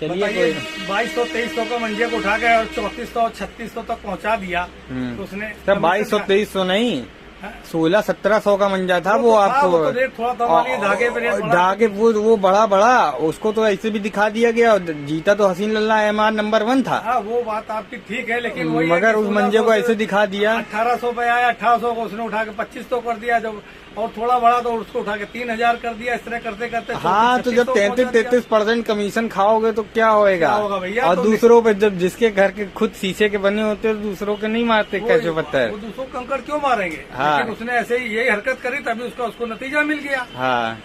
चलिए बताइए कोई 2200-2300 का मंजे को उठा के और 3400-3600 तक पहुंचा दिया तो उसने सर 2200-2300 नहीं, हाँ। 1600-1700 का मंजा था वो तो आपको। वो तो रेट थोड़ा कम लिए, धागे पे रेट बढ़ा। धागे वो बड़ा उसको तो ऐसे भी दिखा दिया गया। जीता तो हसीन लल्ला MR नंबर 1 था। हाँ वो बात आपकी ठीक है, लेकिन वही मगर उस मंजे को ऐसे दिखा दिया। 1800 पे आया, 1800 को उसने उठा के 2500 कर दिया, जब और थोड़ा बड़ा तो उसको उठा के 3000 कर दिया। इस तरह करते करते हाँ तो जब 33% कमीशन खाओगे तो क्या होएगा? क्या होगा भैया? और तो दूसरों पे जब जिसके घर के खुद शीशे के बने होते हैं दूसरों के नहीं मारते कैसे पत्थर? वो दूसरों को कंकड़ क्यों मारेंगे? हाँ। लेकिन उसने ऐसे ही यही हरकत करी तभी उसको नतीजा मिल गया। हाँ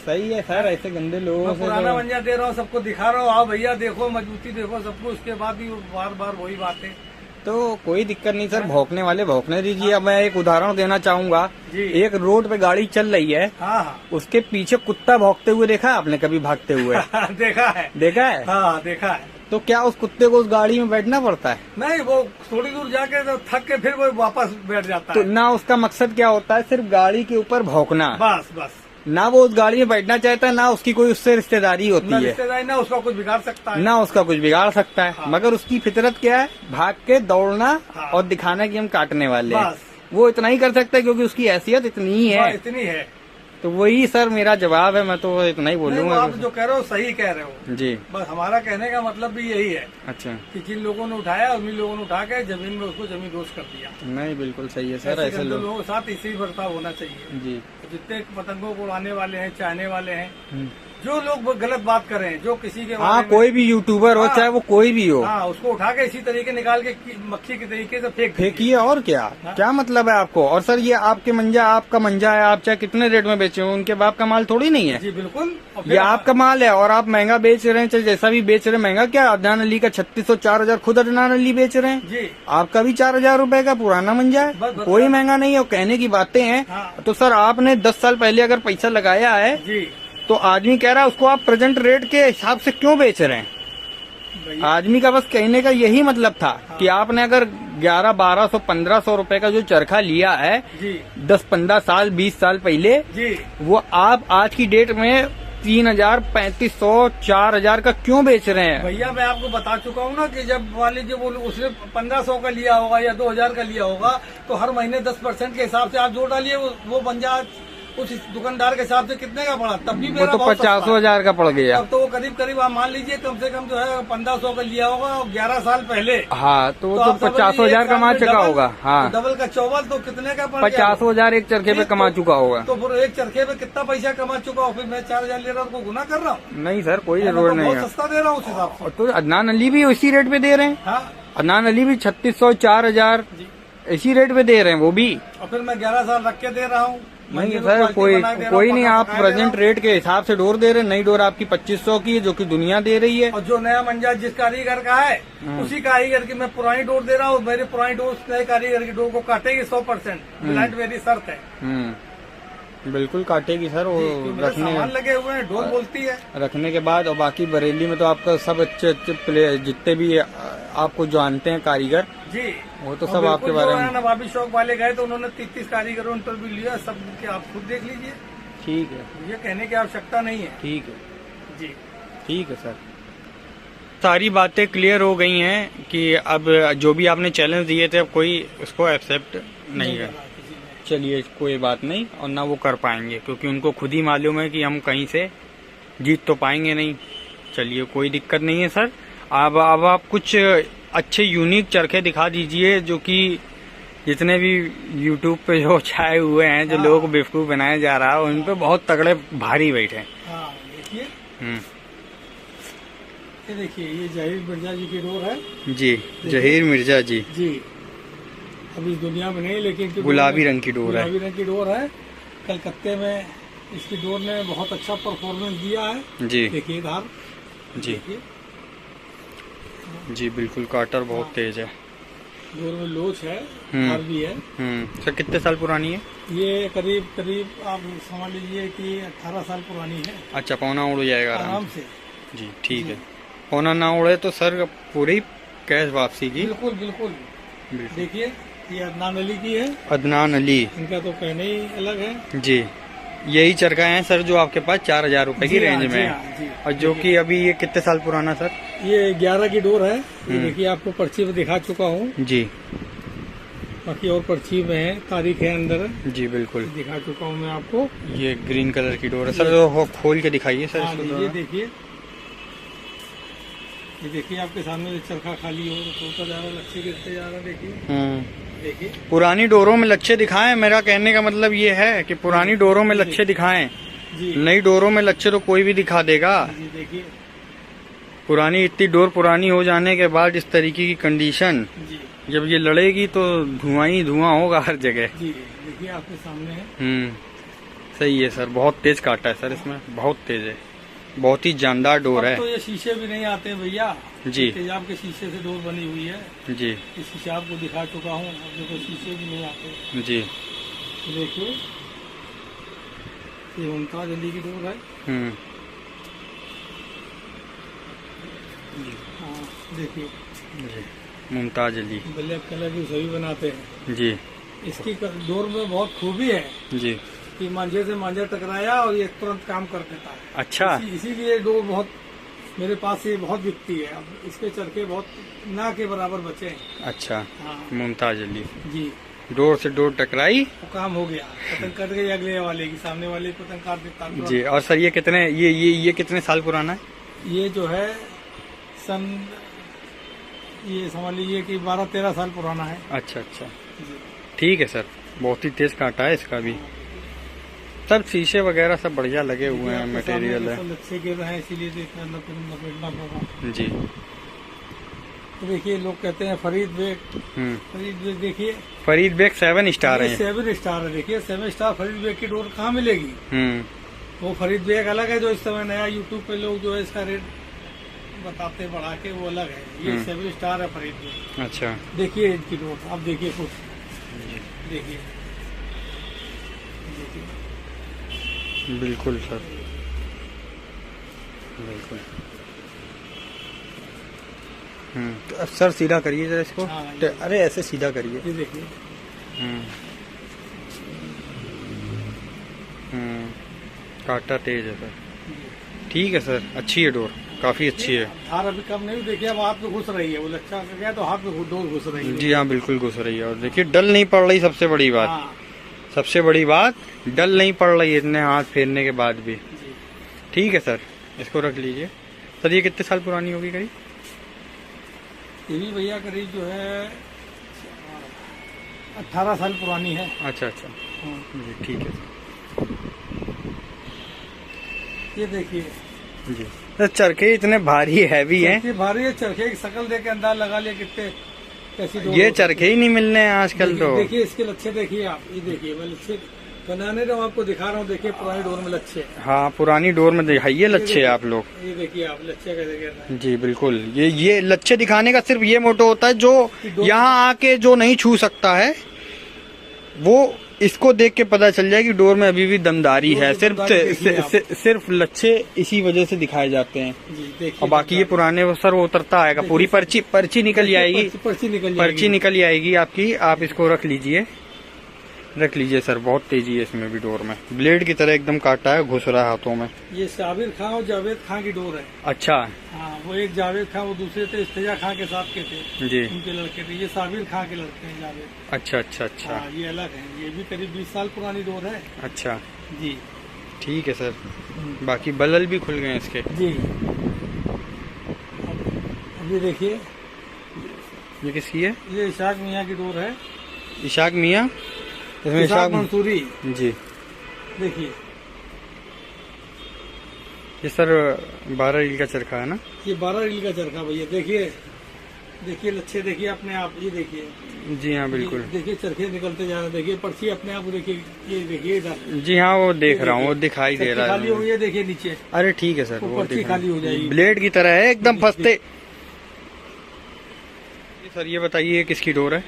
सही है सर, ऐसे गंदे लोगों मैं से पुराना तो- मंजा दे रहा हूँ, सबको दिखा रहा हूँ, आओ भैया देखो मजबूती देखो सबको, उसके बाद भी बार बार वही बातें। तो कोई दिक्कत नहीं सर, भौंकने वाले भौंकने दीजिए। अब मैं एक उदाहरण देना चाहूंगा। जी। एक रोड पे गाड़ी चल रही है, हाँ हाँ उसके पीछे कुत्ता भौंकते हुए देखा है आपने कभी भागते हुए? देखा है। देखा है? हाँ देखा है। तो क्या उस कुत्ते को उस गाड़ी में बैठना पड़ता है? नहीं, वो थोड़ी दूर जाके तो थक के फिर वो वापस बैठ जाता तो है। ना उसका मकसद क्या होता है, सिर्फ गाड़ी के ऊपर भौंकना। बस बस, ना वो उस गाड़ी में बैठना चाहता है, ना उसकी कोई उससे रिश्तेदारी होती ना है, रिश्तेदारी ना उसका कुछ बिगाड़ सकता है। ना उसका कुछ बिगाड़ सकता है। हाँ। मगर उसकी फितरत क्या है, भाग के दौड़ना हाँ। और दिखाना कि हम काटने वाले हैं। बस। वो इतना ही कर सकता है क्योंकि उसकी हैसियत इतनी ही हाँ, है। इतनी है। तो वही सर मेरा जवाब है, मैं तो इतना ही नहीं, वो बोलूंगा। आप जो कह रहे हो सही कह रहे हो। जी बस हमारा कहने का मतलब भी यही है अच्छा। कि जिन लोगों ने उठाया उन्हीं लोगों ने उठा के जमीन में उसको जमीन दोष कर दिया। नहीं बिल्कुल सही है सर, ऐसे गंदे लोग। लोगों के साथ इसी बर्ताव होना चाहिए। जी जितने पतंगों को उड़ाने वाले हैं, चाहने वाले हैं, जो लोग गलत बात कर रहे हैं, जो किसी के हाँ बारे में- कोई भी यूट्यूबर हो, हाँ। चाहे वो कोई भी हो, हाँ उसको उठा के इसी तरीके निकाल के मक्खी के तरीके से फेंक फेंकिए। और क्या हाँ। क्या मतलब है आपको? और सर ये आपके मंजा, आपका मंजा है, आप चाहे कितने रेट में बेचे हो, उनके बाप का माल थोड़ी नहीं है। जी बिल्कुल। और फिर ये आपका माल है और आप महंगा बेच रहे हैं, चाहे जैसा भी बेच रहे हैं। महंगा क्या, अदनान अली का 3600-4000 खुद अदनान अली बेच रहे हैं। जी आपका भी 4000 रुपए का पुराना मंजा बस, है, बस, कोई बस। महंगा नहीं है। और कहने की बातें हैं हाँ। तो सर आपने 10 साल पहले अगर पैसा लगाया है जी तो आदमी कह रहा है उसको आप प्रेजेंट रेट के हिसाब से क्यों बेच रहे हैं? भैया, आदमी का बस कहने का यही मतलब था कि आपने अगर 1100-1200-1500 रुपए का जो चरखा लिया है जी 10-15 साल 20 साल पहले, जी वो आप आज की डेट में 3000, 3500, 4000 का क्यों बेच रहे हैं? भैया मैं आपको बता चुका हूँ ना कि जब मान लीजिए वो उसने 1500 का लिया होगा या 2000 का लिया होगा तो हर महीने 10% के हिसाब से आप जोड़ डालिए, वो बन जा उस दुकानदार के हिसाब से कितने का पड़ा, तब भी वो मेरा तो बहुत सस्ता है। 50,000 का पड़ गया। तब तो वो करीब करीब आप मान लीजिए कम से कम जो है 1500 का लिया होगा और 11 साल पहले। हाँ तो वो आप तो समझ लीजिए 50,000 एक कमा साल में चुका डबल, होगा। हाँ तो डबल का 54 तो कितने का पड़ गया? 50,000 एक चरखे पे कमा चुका होगा। तो फिर एक चरखे पे कितना पैसा कमा चुका हूँ, फिर मैं 4000 ले रहा हूँ, गुना कर रहा हूँ। नहीं सर कोई मैं जरूरत तो नहीं बहुत है। सस्ता दे रहा हूँ उस हिसाब से। तो अदनान अली भी इसी रेट पे दे रहे हैं। हाँ अदनान अली भी 3600, 4000 जी। इसी रेट पे दे रहे हैं वो भी। और फिर मैं 11 साल रख के दे रहा हूँ। नहीं मंदिर को सर क्वालिटी कोई बना के दे रहा कोई हूँ, नहीं, पका आप पका के दे प्रेजेंट रहा रेट के हिसाब से डोर दे रहे हैं। नई डोर आपकी 2500 की है जो कि दुनिया दे रही है। हूँ। और जो नया मंजा जिस कारीगर का है उसी कारीगर की मैं पुरानी डोर दे रहा हूँ। मेरी पुरानी डोर नए कारीगर की डोर को काटेगी 100%। ब्लाइंड मेरी शर्त है। बिल्कुल काटेगी सर वो। क्योंकि मेरे सामान लगे हुए हैं, डोर बोलती है। रखने के बाद। और बाकी बरेली में तो आपका सब अच्छे अच्छे प्लेयर जितने भी आपको जानते हैं कारीगर, जी वो तो और सब बिल्कुल आपके बारे जो में। है नवाबी शौक वाले गए तो उन्होंने 33 कारीगरों ने इंटरव्यू लिया, सब के आप खुद देख लीजिए। ठीक है ये कहने की आवश्यकता नहीं है। ठीक है जी ठीक है सर। सारी बातें क्लियर हो गई हैं कि अब जो भी आपने चैलेंज दिए थे अब कोई उसको एक्सेप्ट नहीं है। चलिए कोई बात नहीं, और ना वो कर पाएंगे क्योंकि उनको खुद ही मालूम है कि हम कहीं से जीत तो पाएंगे नहीं। चलिए कोई दिक्कत नहीं है सर। अब आप कुछ अच्छे यूनिक चरखे दिखा दीजिए जो कि जितने भी यूट्यूब पे जो छाए हुए हैं, जो लोगों को बेवकूफ़ बनाया जा रहा है, उन पे बहुत तगड़े भारी वेट हैं। हाँ देखिए, हम्म। ये देखिए ये जहीर मिर्जा जी की डोर है। जी जहीर मिर्जा जी। जी अभी इस दुनिया में नहीं, लेकिन गुलाबी रंग की डोर है। गुलाबी रंग की डोर है। कलकत्ते में इसकी डोर ने बहुत अच्छा परफॉर्मेंस दिया है। जी देखिए धार जी देखिए, जी बिल्कुल काटर बहुत तेज है। डोर में लोच है, हम्म। धार भी है। सर कितने साल पुरानी है? ये करीब करीब आप समझ लीजिए कि 18 साल पुरानी है। अच्छा पौना उड़ जाएगा आराम आराम से। जी ठीक है। होना ना उड़े तो सर पूरी कैश वापसी की। बिल्कुल बिल्कुल। देखिए ये अदनान अली की है। अदनान अली, इनका तो कहने ही अलग है। जी यही चरखा है सर जो आपके पास 4000 रुपए की रेंज में है। और जो कि अभी ये कितने साल पुराना सर? ये 11 की डोर है। ये देखिए आपको पर्ची में दिखा चुका हूँ जी। बाकी और पर्ची में है, तारीख है अंदर। जी बिल्कुल दिखा चुका हूँ मैं आपको। ये ग्रीन कलर की डोर है सर, जो खोल के दिखाइए सर इसको। ये देखिए, ये देखिए आपके सामने चरखा खाली हो तो जा रहा, लच्छे गिरते जा रहा। देखिए देखिए पुरानी डोरों में लच्छे दिखाएं। मेरा कहने का मतलब ये है कि पुरानी डोरों में लच्छे दिखाएं। नई डोरों में लच्छे तो कोई भी दिखा देगा। जी देखिए पुरानी इतनी डोर पुरानी हो जाने के बाद इस तरीके की कंडीशन, जब ये लड़ेगी तो धुआं ही धुआं होगा हर जगह। जी देखिए आपके सामने है। सही है सर, बहुत तेज काटा है सर इसमें, बहुत तेज है, बहुत ही जानदार डोर है। तो ये शीशे भी नहीं आते भैया जी, तेजाब के शीशे से डोर बनी हुई है। जी ये शीशे आपको दिखा चुका हूँ। अब देखो शीशे भी नहीं आते। जी देखिए ये मुमताज अली की डोर है। हाँ देखिए मुमताज अली, ब्लैक कलर की सभी बनाते हैं। जी इसकी डोर में बहुत खूबी है जी कि मांझे से मांझा टकराया और ये तुरंत काम कर देता है। अच्छा, इसीलिए डोर बहुत मेरे पास ये बहुत बिकती है। अब इसके चरखे बहुत ना के बराबर बचे हैं। अच्छा हाँ मुमताज अली जी। डोर से डोर टकराई वो काम हो गया, पतंग कट गई अगले वाले की, सामने वाले की पतंग काट देता। जी। और सर ये कितने ये कितने साल पुराना है? ये जो है सन, ये समझ लीजिए कि 12-13 साल पुराना है। अच्छा अच्छा ठीक है सर, बहुत ही तेज काटा है इसका भी। सब शीशे वगैरह सब बढ़िया लगे हुए हैं, मटेरियल है। अच्छे गिर रहे हैं इसीलिए तो इतना लपेटना पड़ा। जी तो देखिए लोग कहते हैं फरीद बेग। फरीद बेग देखिए, फरीद बेग 7 स्टार है। 7 स्टार है। देखिए 7 स्टार फरीद बेग की डोर कहाँ मिलेगी? वो फरीद बेग अलग है जो इस समय नया यूट्यूब पे लोग जो है इसका रेट बताते बढ़ा के, वो अलग है। ये 7 स्टार है फरीद बेग। अच्छा देखिए इनकी डोर अब देखिए खुद देखिए। बिल्कुल सर, बिल्कुल। तो अब सर सीधा करिए जरा इसको। हाँ, अरे ऐसे सीधा करिए। ये देखिए काटा तेज है सर। ठीक है सर, अच्छी है डोर, काफी अच्छी है। धार अभी कम नहीं, देखिए अब हाथ में घुस रही है। वो लच्छा कर गया तो हाथ में डोर घुस रही है। जी हाँ बिल्कुल घुस रही है। और देखिए डल नहीं पड़ रही, सबसे बड़ी बात। हाँ। सबसे बड़ी बात डल नहीं पड़ रही इतने हाथ फेरने के बाद भी। ठीक है सर, इसको रख लीजिए। सर ये कितने साल पुरानी होगी करीब? ये भी भैया करीब जो है 18 साल पुरानी है। अच्छा अच्छा जी ठीक है ये देखिए जी। सर चरखे इतने भारी हैवी हैं। भारी है चरखे की शक्ल देख के अंदाज लगा लिया कितने कैसी डोर। ये चरखे ही नहीं मिलने हैं आजकल तो। देखिए इसके लच्छे देखिए आप, ये देखिए मैं लच्छे बनाने रहा हूँ आपको दिखा रहा हूँ। देखिए पुरानी डोर में लच्छे। हाँ पुरानी डोर में दिखाइए लच्छे आप लोग। ये देखिए आप लच्छे कैसे गिर रहे हैं। जी बिल्कुल। ये लच्छे दिखाने का सिर्फ ये मोटो होता है, जो यहाँ आके जो नहीं छू सकता है वो इसको देख के पता चल जाए कि डोर में अभी भी दमदारी है। सिर्फ लच्छे इसी वजह से दिखाए जाते हैं। और बाकी ये पुराने वो सर उतरता आएगा, पूरी पर्ची निकल जाएगी। पर्ची निकल आएगी आपकी। आप इसको रख लीजिए सर। बहुत तेजी है इसमें भी डोर में, ब्लेड की तरह एकदम काटा है, घुस रहा है हाथों में। ये साबिर खां और जावेद खां की डोर है। अच्छा हाँ, वो एक जावेद खां, वो दूसरे थे इस्तेजा खां के साथ के थे जी, उनके लड़के थे। ये साबिर खां के लड़के हैं जावेद। अच्छा अच्छा अच्छा। ये अलग है। ये भी करीब 20 साल पुरानी डोर है। अच्छा जी ठीक है सर। बाकी बल्ल भी खुल गए हैं इसके। जी अब ये देखिए, ये किसकी है? ये इशाक मियाँ की डोर है। इशाक मियाँ, इसमें इशाक मंसूरी जी। देखिए ये सर 12 रील का चरखा है ना? ये 12 रील का चरखा भैया। देखिए लच्छे देखिए अपने आप। ये देखिए। जी हाँ बिल्कुल। देखिए चरखे निकलते जा रहे हैं। देखिए पर्ची अपने आप देखिए। ये देखिए इधर। जी हाँ वो देख रहा हूँ, वो दिखाई दे रहा है। खाली हो गई है देखिए नीचे। अरे ठीक है सर, वो पर्ची खाली हो जाएगी। ब्लेड की तरह है एकदम फंसते। सर ये बताइए किसकी डोर है?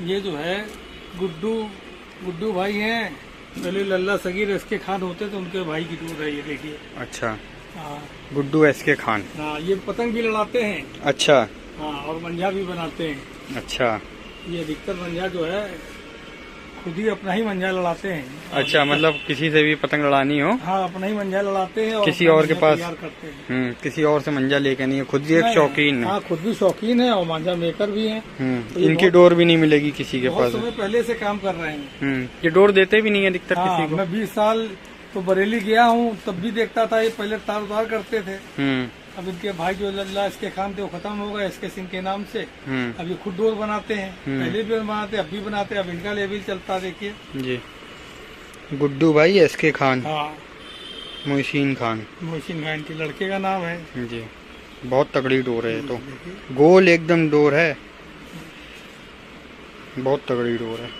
ये जो है गुड्डू भाई हैं। पहले लल्ला सगीर इसके खान होते तो उनके भाई की डोर है। ये देखिए। अच्छा हाँ गुड्डू SK खान। हाँ, ये पतंग भी लड़ाते हैं। अच्छा हाँ, और मंजा भी बनाते हैं। अच्छा ये अधिकतर मंजा जो है खुद ही अपना ही मंजा लड़ाते हैं। अच्छा, मतलब किसी से भी पतंग लड़ानी हो? हाँ, अपना ही मंजा लड़ाते हैं और किसी अपना और के मंजा पास? तैयार करते हैं। किसी और से मंजा लेके नहीं है, खुद ही एक नहीं, शौकीन है। हाँ, खुद भी शौकीन है और मंजा मेकर भी है। तो ये इनकी डोर भी नहीं मिलेगी किसी के बहुत पास। समय पहले से काम कर रहे हैं। ये डोर देते भी नहीं है अधिकतर हाँ, किसी को। मैं 20 साल तो बरेली गया हूँ, तब भी देखता था ये पहले तार उतार करते थे। अब इनके भाई जो लल्ला SK खान थे वो खत्म हो गए SK सिंह के नाम से। अब ये खुद डोर बनाते हैं, पहले भी बनाते, अब भी बनाते, अब इनका लेवल चलता देखिए जी। गुड्डू भाई SK खान। हाँ, मोहसिन खान। मोहसिन खान के लड़के का नाम है जी। बहुत तगड़ी डोर है ये तो, गोल एकदम डोर है, बहुत तगड़ी डोर है।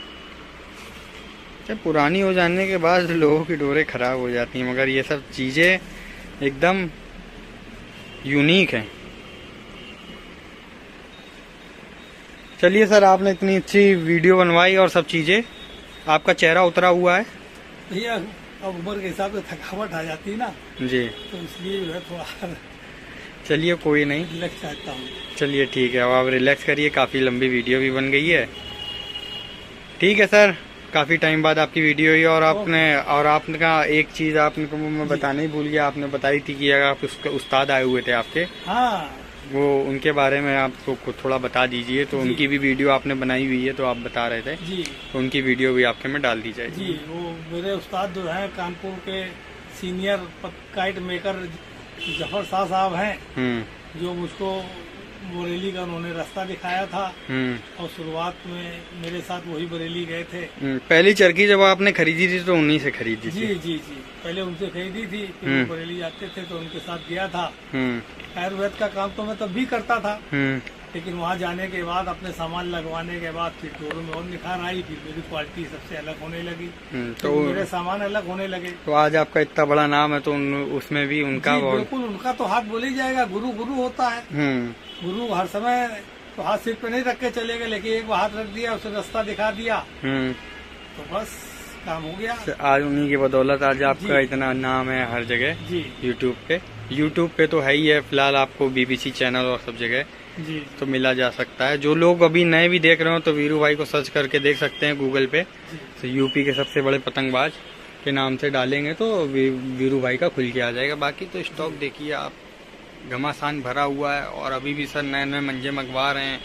पुरानी हो जाने के बाद लोगों की डोरें खराब हो जाती हैं, मगर ये सब चीजें एकदम यूनिक है। चलिए सर, आपने इतनी अच्छी वीडियो बनवाई और सब चीजें, आपका चेहरा उतरा हुआ है। भैया, अब उम्र के हिसाब से थकावट आ जाती है ना, जी, तो इसलिए जो है थोड़ा चलिए कोई नहीं, रिलैक्स चाहता हूँ। चलिए ठीक है, अब आप रिलैक्स करिए, काफ़ी लंबी वीडियो भी बन गई है। ठीक है सर, काफ़ी टाइम बाद आपकी वीडियो हुई और आपने का एक चीज़ आपने को मैं बताने ही भूल गया, आपने बताई थी कि आप उसके उस्ताद आए हुए थे आपके, हाँ, वो उनके बारे में आपको थोड़ा बता दीजिए। तो उनकी भी वीडियो आपने बनाई हुई है, तो आप बता रहे थे जी, तो उनकी वीडियो भी आपके में डाल दी जाएगी। जी। वो मेरे उस्ताद जो है कानपुर के senior kite maker Zafar Shah साहब हैं, जो मुझको बरेली का उन्होंने रास्ता दिखाया था और शुरुआत में मेरे साथ वही बरेली गए थे। पहली चरखी जब आपने खरीदी थी तो उन्हीं से खरीदी थी? जी जी जी, पहले उनसे खरीदी थी, फिर वो बरेली जाते थे तो उनके साथ गया था। आयुर्वेद का काम तो मैं तब भी करता था, लेकिन वहाँ जाने के बाद अपने सामान लगवाने के बाद फिर डोरों में और निखार आई, फिर मेरी क्वालिटी सबसे अलग होने लगी, तो मेरे सामान अलग होने लगे। तो आज आपका इतना बड़ा नाम है, तो उसमें भी उनका बिल्कुल, उनका तो हाथ बोल ही जाएगा। गुरु गुरु होता है, गुरु हर समय तो हाथ सिर पे नहीं रख के चलेगा, लेकिन एक बार हाथ रख दिया, उसे रास्ता दिखा दिया, तो बस काम हो गया। आज उन्हीं की बदौलत आज आपका इतना नाम है हर जगह। जी, यूट्यूब पे तो है ही है, फिलहाल आपको BBC चैनल और सब जगह जी तो मिला जा सकता है। जो लोग अभी नए भी देख रहे हो तो वीरू भाई को सर्च करके देख सकते हैं गूगल पे, तो यूपी के सबसे बड़े पतंगबाज के नाम से डालेंगे तो वीरू भाई का खुल के आ जाएगा। बाकी तो स्टॉक देखिए आप, घमासान भरा हुआ है, और अभी भी सर नए नए मंजे मंगवा रहे हैं,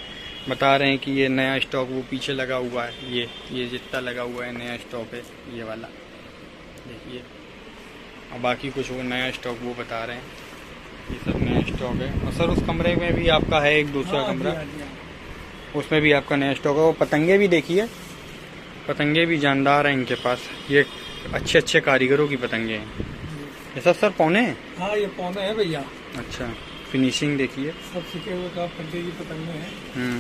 बता रहे हैं कि ये नया स्टॉक वो पीछे लगा हुआ है, ये जितना लगा हुआ है नया स्टॉक है ये वाला देखिए, और बाकी कुछ वो नया स्टॉक वो बता रहे हैं, ये सब नया स्टॉक है। और सर उस कमरे में भी आपका है एक दूसरा कमरा, उसमें भी आपका नया स्टॉक है। वो पतंगे भी देखिए, पतंगे भी जानदार हैं इनके पास, ये अच्छे अच्छे कारीगरों की पतंगे हैं। ये सब सर पौने हैं? हाँ, ये पौने है भैया। अच्छा, फिनिशिंग देखिए, सब सीखे हुए का पंडे की पतंगे हैं।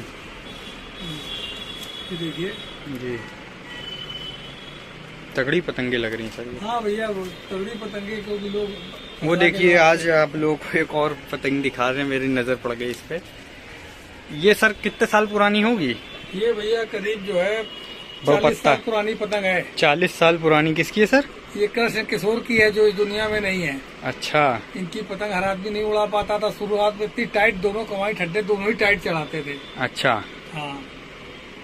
ये देखिए जी, तगड़ी पतंगे लग रही हैं सर ये। हाँ भैया, वो तगड़ी पतंगे, क्योंकि लोग वो देखिए आज आप लोगों को एक और पतंग दिखा रहे हैं, मेरी नजर पड़ गई इस पे। ये सर कितने साल पुरानी होगी? ये भैया करीब जो है 40 बहुपत्ता साल पुरानी पतंग है। 40 साल पुरानी। किसकी है सर? ये कृष्ण किशोर की है, जो इस दुनिया में नहीं है। अच्छा, इनकी पतंग हर आदमी नहीं उड़ा पाता था। शुरुआत में इतनी टाइट, दोनों कमाई ठड्डे दोनों ही टाइट चढ़ाते थे। अच्छा, हाँ।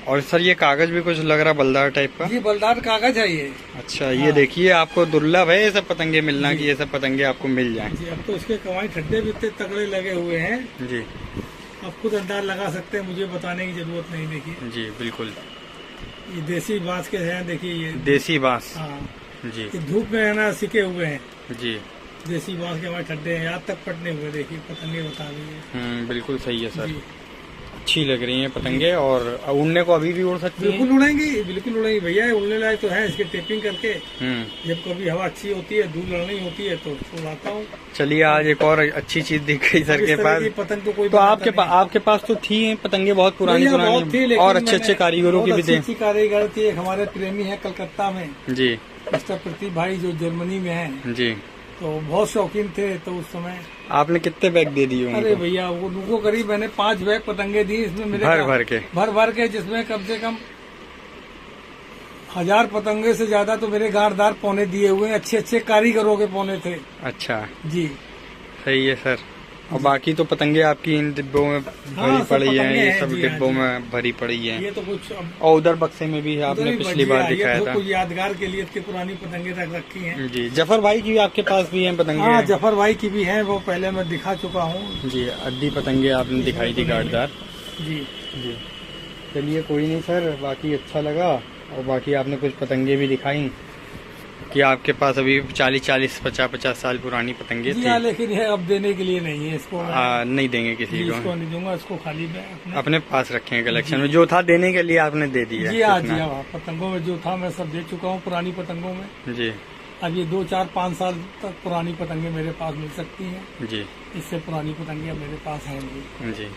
और सर ये कागज भी कुछ लग रहा बलदार टाइप का? ये बलदार कागज है ये। अच्छा, ये देखिए आपको दुर्लभ है ये सब पतंगे मिलना, कि ये सब पतंगे आपको मिल जाएं। जी, अब तो इसके कमाई ठड्डे भी इतने तगड़े लगे हुए हैं जी, आप खुद अंदाज लगा सकते हैं, मुझे बताने की जरूरत नहीं। देखिए जी बिल्कुल, ये देसी बांस के हैं, देखिए ये देसी बांस। हाँ, जी ये धूप में है ना, सिके हुए हैं। जी, देसी बांस के हमारे ठड्डे हैं, आज तक पटने हुए। देखिए पतंगे बता दीजिए। बिल्कुल सही है सर, जी, अच्छी लग रही है पतंगे, और उड़ने को अभी भी उड़ सकती है? बिल्कुल उड़ेंगी, बिल्कुल उड़ेंगी भैया। उड़ने लायक तो है, इसके टेपिंग करके जब कभी हवा अच्छी होती है, धूल लड़नी होती है, तो उड़ाता हूँ। चलिए, आज एक और अच्छी चीज दिख गई सर के पास। पतंग तो कोई तो आपके पास तो थी पतंगे बहुत पुरानी पुरानी, और अच्छे अच्छे कारीगरों की भी थे। अच्छी कारीगर थी। एक हमारे प्रेमी है कलकत्ता में जी, मिस्टर प्रतीक भाई, जो जर्मनी में है जी, तो बहुत शौकीन थे। तो उस समय आपने कितने बैग दे दिए उनको? अरे भैया, वो उनको करीब मैंने 5 बैग पतंगे दी। इसमें मेरे भर के जिसमें कम से कम 1000 पतंगे से ज्यादा तो मेरे गारदार पौने दिए हुए हैं। अच्छे अच्छे कारीगरों के पौने थे। अच्छा जी, सही है सर। और बाकी तो पतंगे आपकी इन डिब्बों में भरी सब पड़ी हैं, पतंगे ये हैं, सब जी हाँ, डिब्बों जी। में भरी पड़ी हैं। ये तो कुछ अब और उधर बक्से में भी आपने उधर ही पिछली बची बार है, ये दिखाया तो था। कुछ यादगार के लिए इसके पुरानी पतंगे रख रखी हैं। जी, जफर भाई की भी आपके पास भी हैं पतंगे? हाँ, जफर भाई की भी है, वो पहले मैं दिखा चुका हूँ। जी, अड्डी पतंगे आपने दिखाई थी गाड़दार। जी जी, चलिए कोई नहीं सर, बाकी अच्छा लगा। और बाकी आपने कुछ पतंगे भी दिखाई कि आपके पास अभी 40-50 साल पुरानी पतंगे जी थी। हाँ, लेकिन ये अब देने के लिए नहीं है इसको। नहीं देंगे किसी जी, को, इसको नहीं दूंगा, इसको खाली मैं अपने पास रखे हैं कलेक्शन में। जो था देने के लिए आपने दे दिया। जी हाँ, जी कितना? हाँ, पतंगों में जो था मैं सब दे चुका हूँ, पुरानी पतंगों में। जी अब ये 2, 4, 5 साल तक पुरानी पतंगे मेरे पास मिल सकती हैं। जी इससे पुरानी पतंगे अब मेरे पास हैं जी। जी।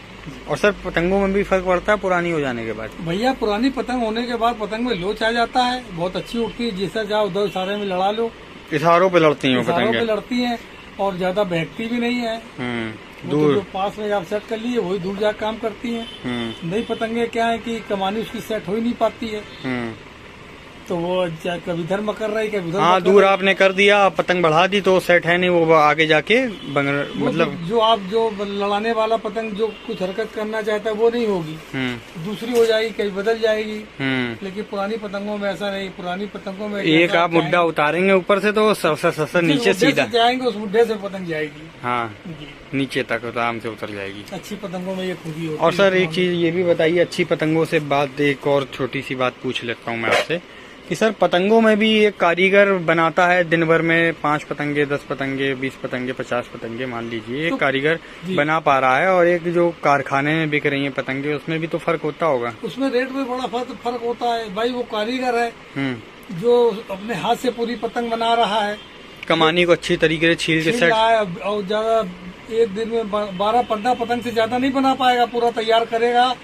और सर पतंगों में भी फर्क पड़ता है पुरानी हो जाने के बाद? भैया, पुरानी पतंग होने के बाद पतंग में लोच आ जाता है, बहुत अच्छी उड़ती है, जिससे जाओ उधर सारे में लड़ा लो। इशारों पे लड़ती हैं वो इशारों पे पतंगे? लड़ती हैं और ज्यादा बहकती भी नहीं है। वो तो दूर। जो पास में आप सेट कर लिए वही दूर जाकर काम करती हैं। नई पतंगे क्या है कि कमानी उसकी सेट हो ही नहीं पाती है, तो वो कभी इधर मकर रही, कभी उधर हाँ, मकर दूर रही। आपने कर दिया, पतंग बढ़ा दी तो सेट है नहीं, वो आगे जाके वो मतलब। जो आप जो लड़ाने वाला पतंग जो कुछ हरकत करना चाहता है वो नहीं होगी, दूसरी हो जाएगी, कहीं बदल जाएगी। लेकिन पुरानी पतंगों में ऐसा नहीं। पुरानी पतंगों में एक आप मुड्डा उतारेंगे ऊपर से तो सर नीचे सीधा जाएंगे, उस मुड्ढे से पतंग जाएगी। हाँ, जी, नीचे तक आराम से उतर जाएगी। अच्छी पतंगों में ये खूबी होती है। और सर एक चीज ये भी बताइए, अच्छी पतंगों से बात, एक और छोटी सी बात पूछ लेता हूँ मैं आपसे कि सर पतंगों में भी एक कारीगर बनाता है दिन भर में 5 पतंगे, 10 पतंगे, 20 पतंगे, 50 पतंगे मान लीजिए, एक तो कारीगर बना पा रहा है, और एक जो कारखाने में बिक रही है पतंगे, उसमें भी तो फर्क होता होगा? उसमें रेट में बड़ा फर्क होता है भाई। वो कारीगर है जो अपने हाथ से पूरी पतंग बना रहा है, कमानी को अच्छी तरीके से छील के छील सेट। रहा है, और ज्यादा एक दिन में 12-15 पतंग से ज्यादा नहीं बना पाएगा। पूरा तैयार करेगा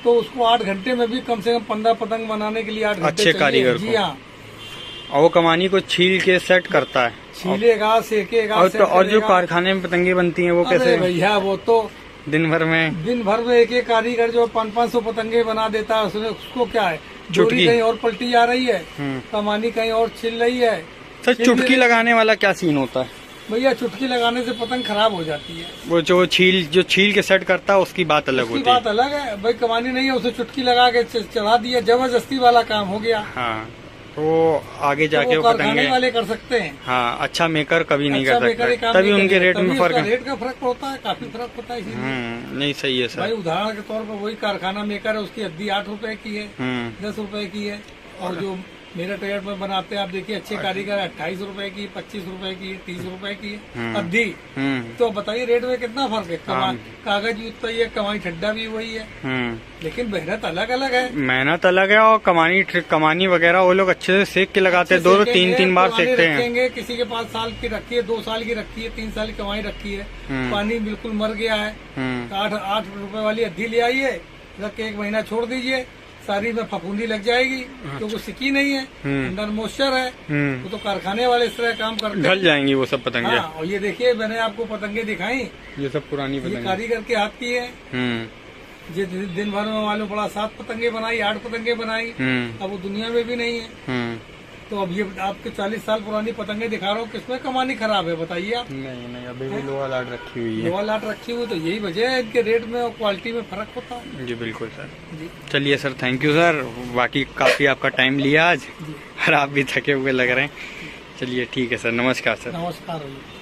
तो उसको 8 घंटे में भी कम से कम 15 पतंग बनाने के लिए 8 घंटे अच्छे कारीगर जी को। हाँ, और वो कमानी को छील के सेट करता है, छीलेगा, सेकेगा, और सेट तो और जो करेगा। कारखाने में पतंगे बनती हैं वो अरे कैसे भैया, वो तो दिन भर में एक कारीगर जो 500-500 पतंगे बना देता है, उसको क्या है, चुटकी डोरी कहीं और पलटी जा रही है, कमानी कहीं और छिल रही है। सर चुटकी लगाने वाला क्या सीन होता है? भैया, चुटकी लगाने से पतंग खराब हो जाती है। वो जो छील के सेट करता है उसकी बात अलग उसकी होती है। बात अलग है भाई, कमानी नहीं है, उसे चुटकी लगा के चढ़ा दिया, जबरदस्ती वाला काम हो गया। हाँ, तो आगे तो जाके वो वो कारखाने पतंगे, वाले कर सकते हैं। हाँ, अच्छा मेकर कभी नहीं अच्छा कर बेकारी सकता, काम तभी नहीं उनके करेगा, रेट में तभी फर्क उसका है। रेट का फर्क होता है, काफी फर्क होता है इसीलिए। नहीं सही है भाई, सर। उदाहरण के तौर पर वही कारखाना मेकर है, उसकी हद्दी 8 रुपए की है, 10 रुपए की है, और जो मेरे रेट में बनाते हैं आप देखिए, अच्छे कारीगर 28 रुपए की, 25 रुपए की, 30 रुपए की हद्दी। तो बताइए रेट में कितना फर्क है। कागज भी उतना ही है, कमाई ठड्डा भी वही है, लेकिन मेहनत अलग अलग है। मेहनत अलग है, और कमानी वगैरह वो लोग अच्छे से सेक के लगाते हैं, 2-3 बार सेकते हैं। किसी के पास साल की रखी है, 2 साल की रखी है, 3 साल की कमाई रखी है, पानी बिल्कुल मर गया है, 8 रुपए वाली हद्दी ले आइए, रख के 1 महीना छोड़ दीजिए, सारी में फफूंदी लग जाएगी, क्योंकि सिकी नहीं है, अंदर मॉइस्चर है। वो तो कारखाने वाले इस तरह काम करते हैं, ढल जाएंगी वो सब पतंगे। हाँ, और ये देखिए, मैंने आपको पतंगे दिखाई, ये सब पुरानी ये पतंगे। कारीगर के हाथ की है। ये दिन भर में मालूम पड़ा 7 पतंगे बनाई, 8 पतंगे बनाई, अब वो दुनिया में भी नहीं है। तो अब ये आपके 40 साल पुरानी पतंगे दिखा रहा हूँ, किसमें कमानी खराब है बताइए आप? नहीं, अभी भी लोहा लाट रखी हुई है। लोहा लाट रखी हुई, तो यही वजह है, इनके रेट में और क्वालिटी में फर्क होता है। जी बिल्कुल सर। जी, चलिए सर, थैंक यू सर, बाकी काफी आपका टाइम लिया आज, जी, और आप भी थके हुए लग रहे हैं। चलिए ठीक है सर, नमस्कार सर। नमस्कार भैया।